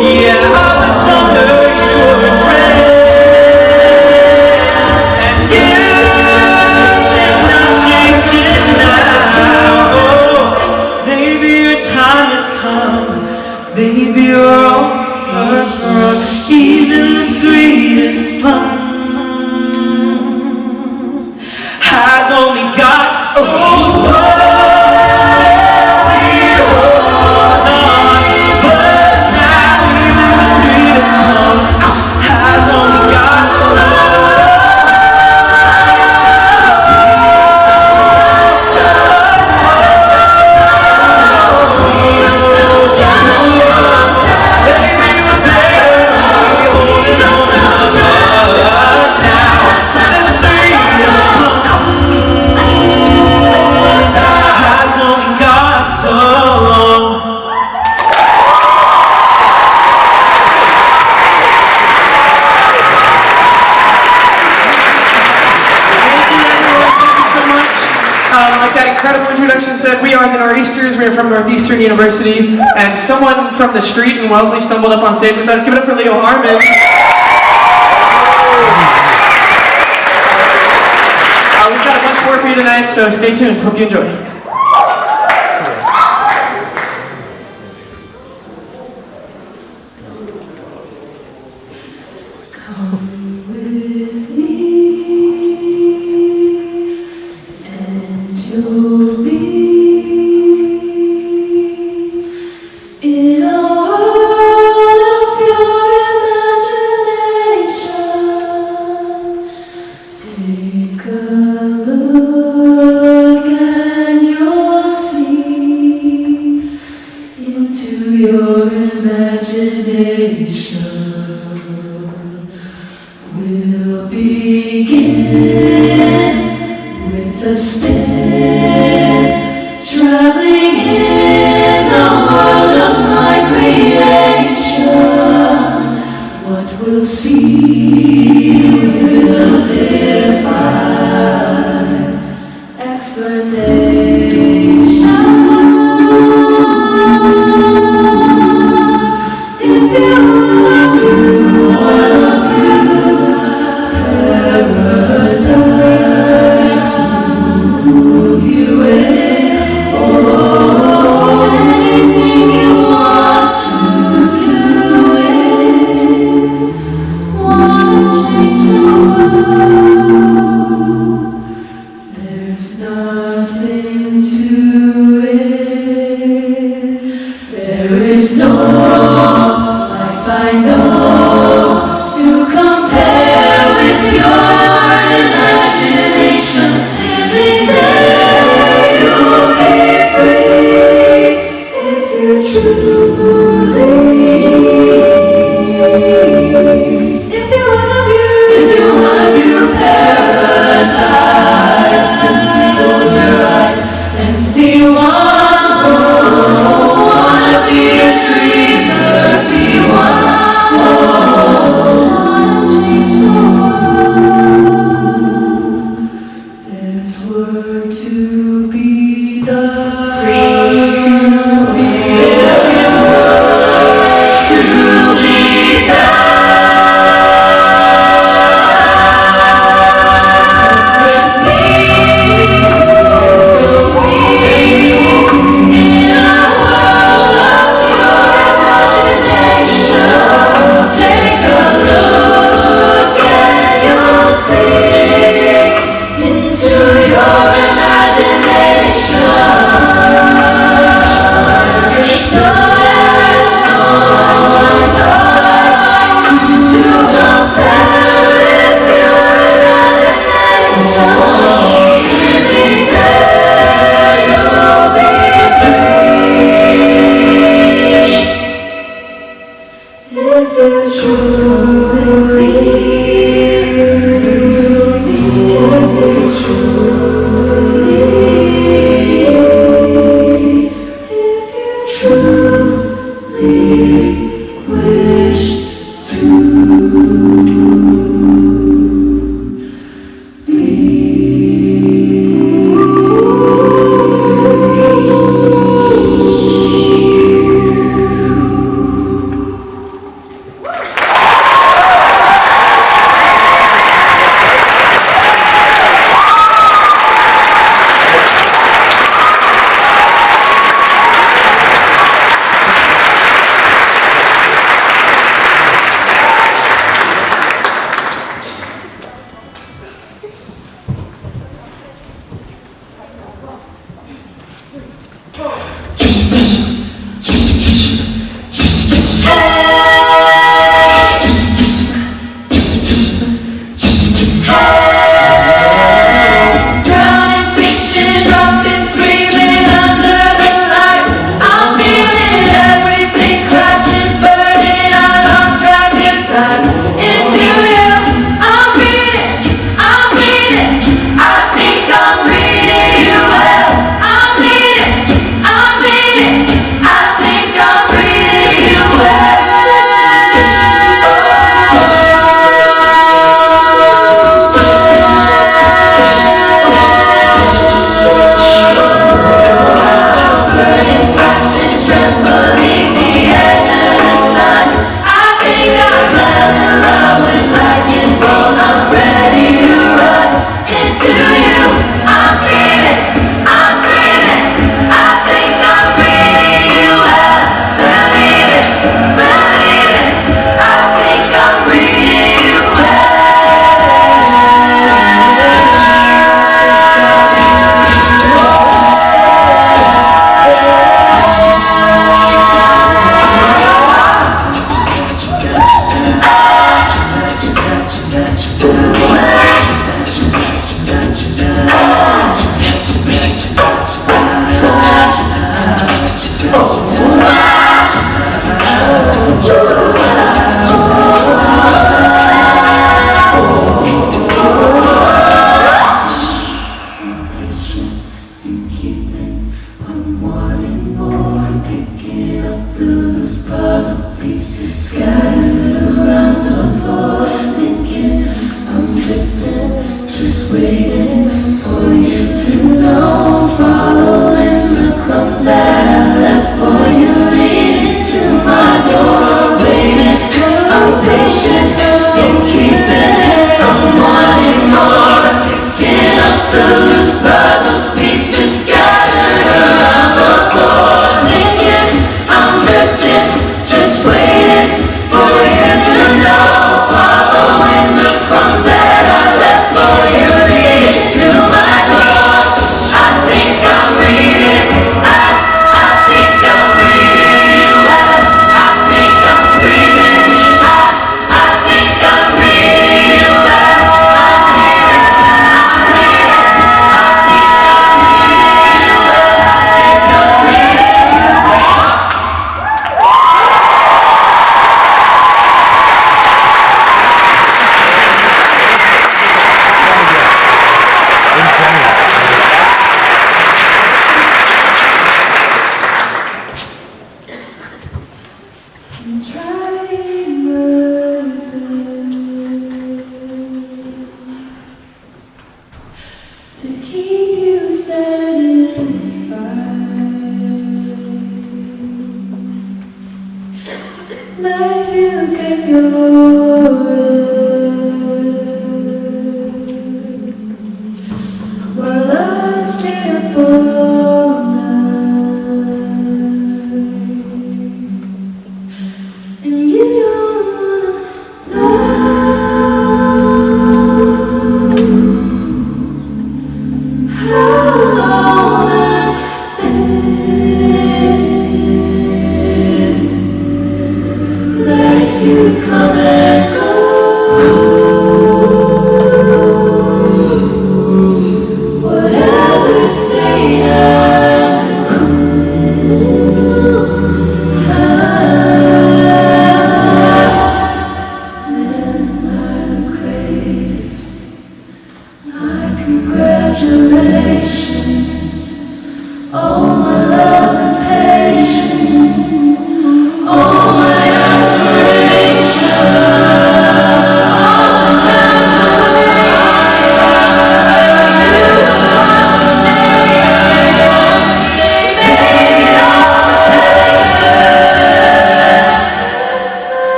Yeah, I was summer, you were spring. And you cannot change it now. Oh, maybe your time has come. Maybe you're overgrown. Even the sweetest love has only got so long. We hold on, but now even the sweetest love has only got so Like that incredible introduction said, we are the No'easters. We are from Northeastern University, and someone from the street in Wellesley stumbled up on stage with us. Give it up for Leo Harmon. We've got a bunch more for you tonight, so stay tuned. Hope you enjoy. Your imagination will begin with a spin, traveling in the world of my creation. What we'll see will defy explanation. Parasites move you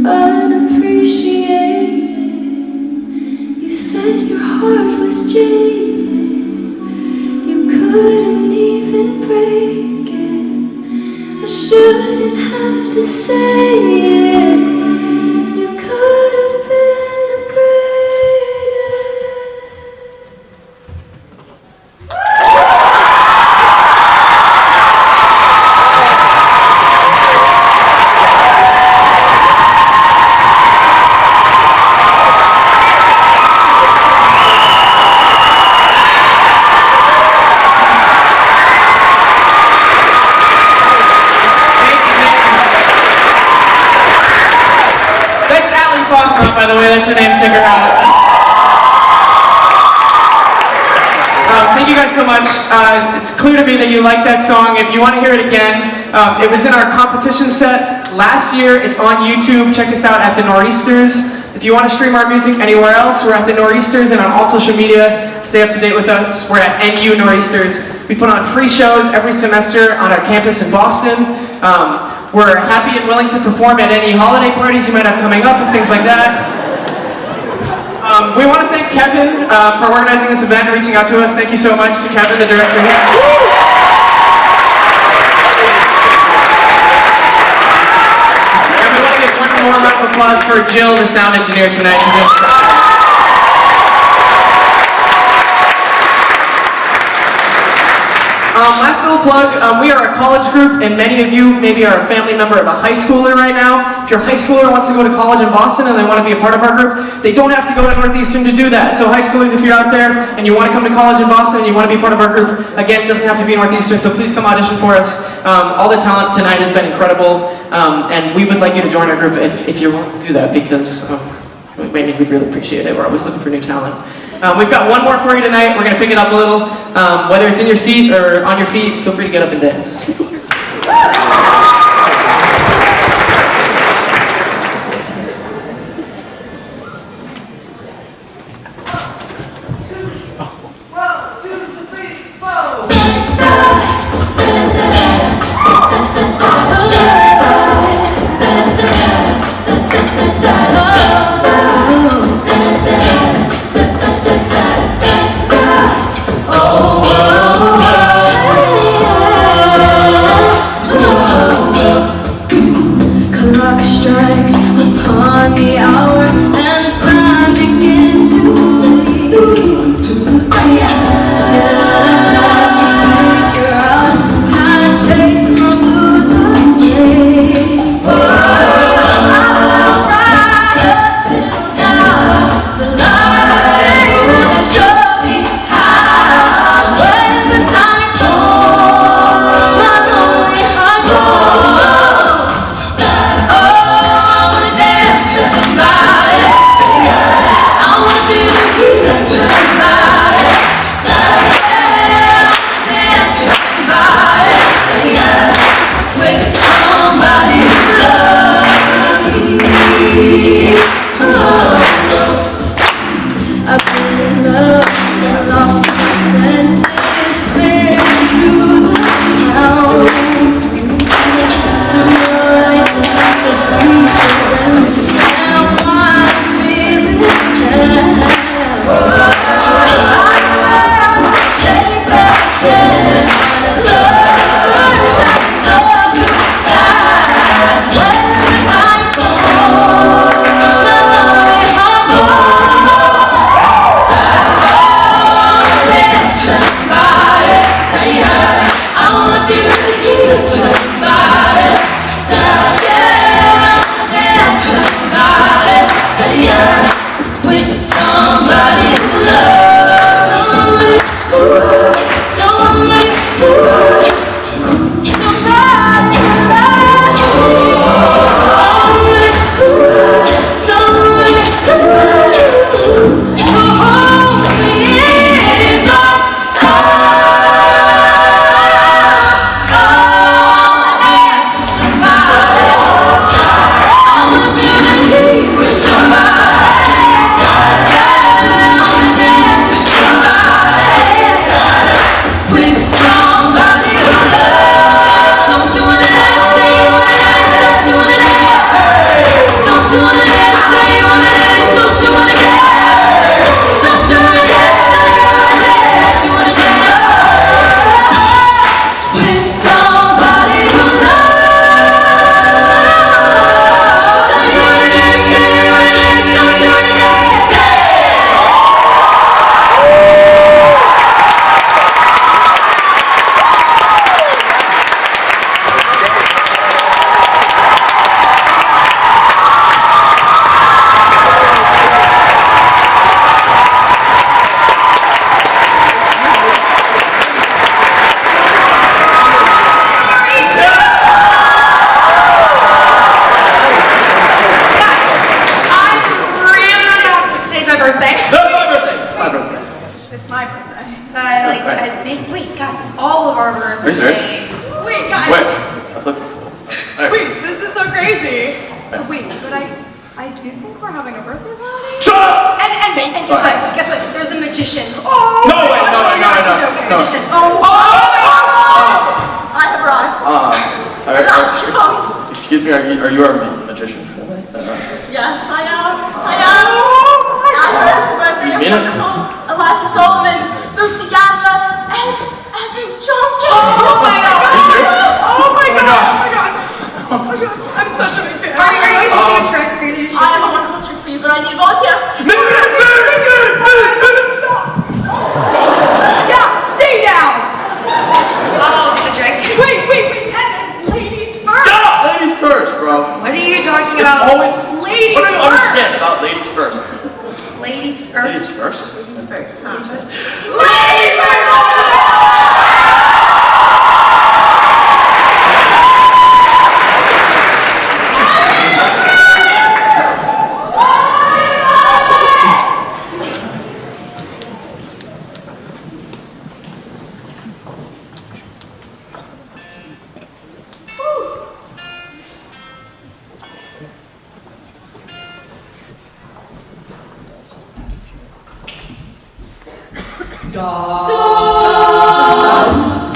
unappreciated. You said your heart was jaded. You couldn't even break it. I shouldn't have to say it. You could have been the greatest. By the way, that's her name, check her out. Thank you guys so much. It's clear to me that you like that song. If you want to hear it again, it was in our competition set last year. It's on YouTube. Check us out at the No'easters. If you want to stream our music anywhere else, we're at the No'easters, and on all social media, stay up to date with us. We're at NU No'easters. We put on free shows every semester on our campus in Boston. We're happy and willing to perform at any holiday parties you might have coming up and things like that. We want to thank Kevin for organizing this event and reaching out to us. Thank you so much to Kevin, the director here. And we want to give one more round of applause for Jill, the sound engineer tonight. Last little plug, we are a college group, and many of you maybe are a family member of a high schooler right now. If your high schooler wants to go to college in Boston and they want to be a part of our group, they don't have to go to Northeastern to do that. So high schoolers, if you're out there and you want to come to college in Boston and you want to be part of our group, again, it doesn't have to be Northeastern, so please come audition for us. All the talent tonight has been incredible, and we would like you to join our group if you're willing to do that, because we'd really appreciate it. We're always looking for new talent. We've got one more for you tonight. We're going to pick it up a little. Whether it's in your seat or on your feet, feel free to get up and dance. Oh, I do think we're having a birthday party. Shut up! And guess what? There's a magician. Oh! No, wait, no. Magician. Oh! I have arrived. Excuse me, are you our magician for the night? Yes, I am. Alice, birthday of wonderful Eliza Solomon, Lucy Gamba, and Evan Jenkins. Oh my God! Are you serious? Oh my God! Oh my God. I'm such a big fan. Are you doing a trick? Are you doing a I have a wonderful trick for you, but I need a volunteer. Yeah, stay down. Oh, the trick. Wait. Evan, ladies first. Ladies first, bro. What are you talking about? Always. Ladies What do you first. understand about ladies first? Ladies first. Ladies first? Ladies first, huh? Ladies first.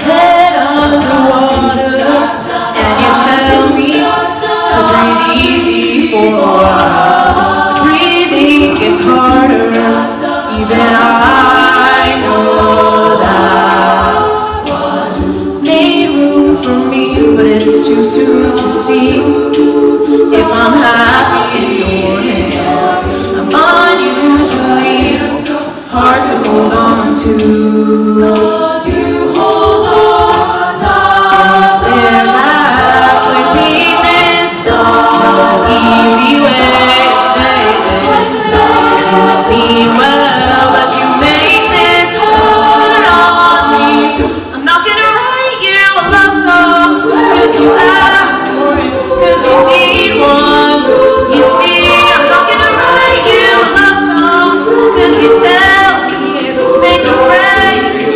Head underwater, and you tell me to breathe easy for a while. Breathing gets harder, even I know that. Made room for me, but it's too soon to see if I'm happy in your hands. I'm unusually hard to hold on to. You hold on tight. Stares at twin peaches. No easy way to say this. You mean well, but you make this hard on me. I'm not gonna write you a love song, 'cause you asked for it, 'cause you need one. You see, I'm not gonna write you a love song, 'cause you tell me it's make or break.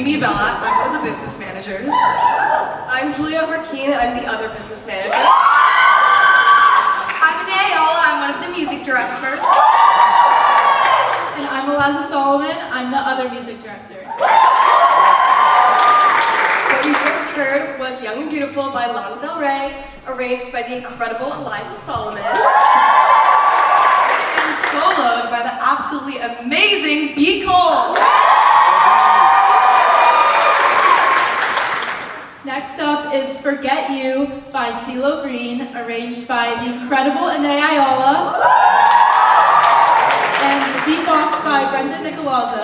Mimi Bella. I'm one of the business managers. I'm Julia Harkeen. I'm the other business manager. I'm Naola. I'm one of the music directors. And I'm Eliza Solomon. I'm the other music director. What you just heard was Young and Beautiful by Lana Del Rey, arranged by the incredible Eliza Solomon, and soloed by the absolutely amazing B. Cole. Next up is Forget You by CeeLo Green, arranged by the incredible Anae Iola, and beatboxed by Brenda Nicolazzo.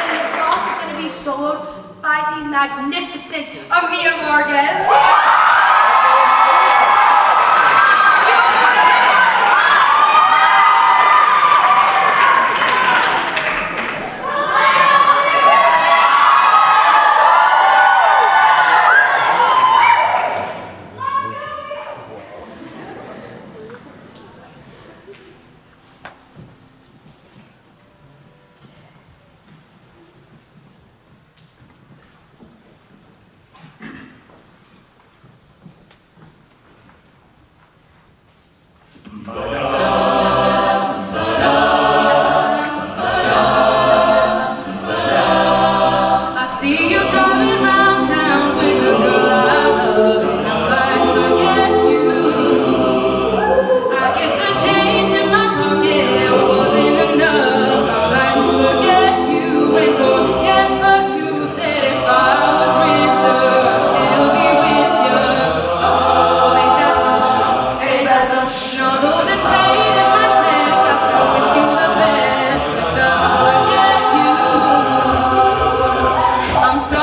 And the song is going to be soloed by the magnificent Amia Vargas. I'm so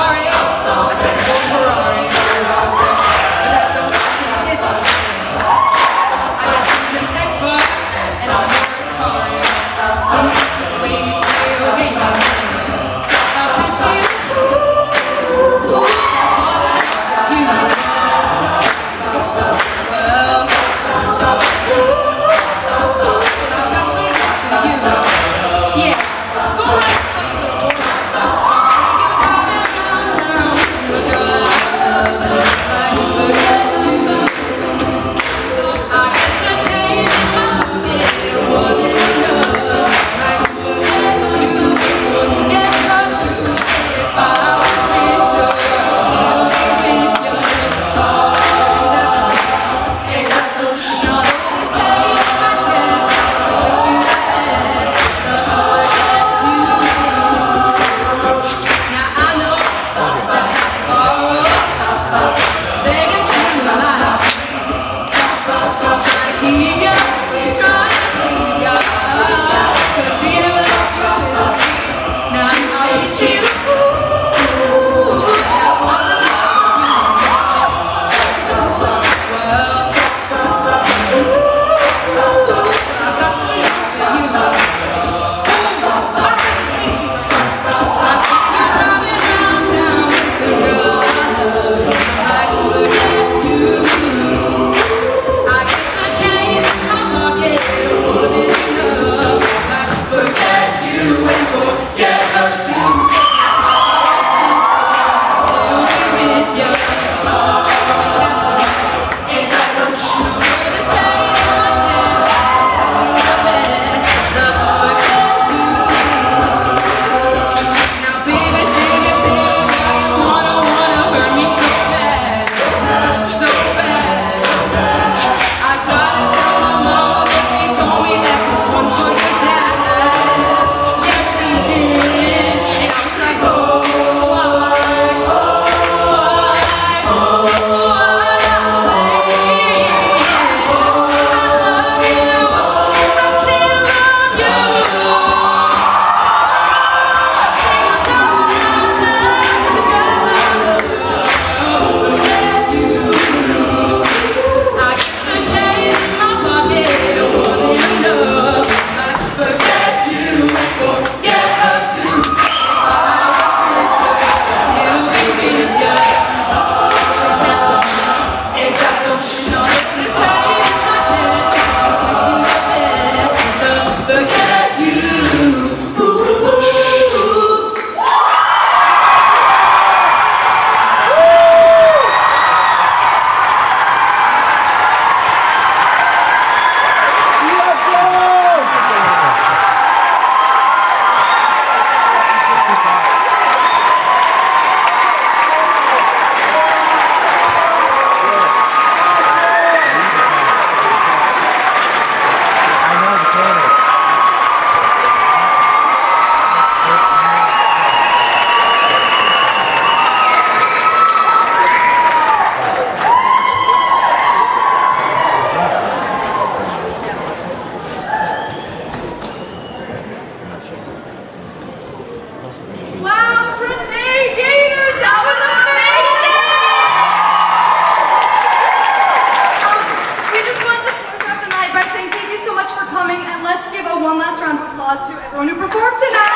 everyone who performed tonight.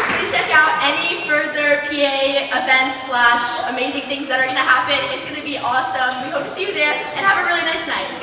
Please check out any further PA events / amazing things that are going to happen. It's going to be awesome. We hope to see you there and have a really nice night.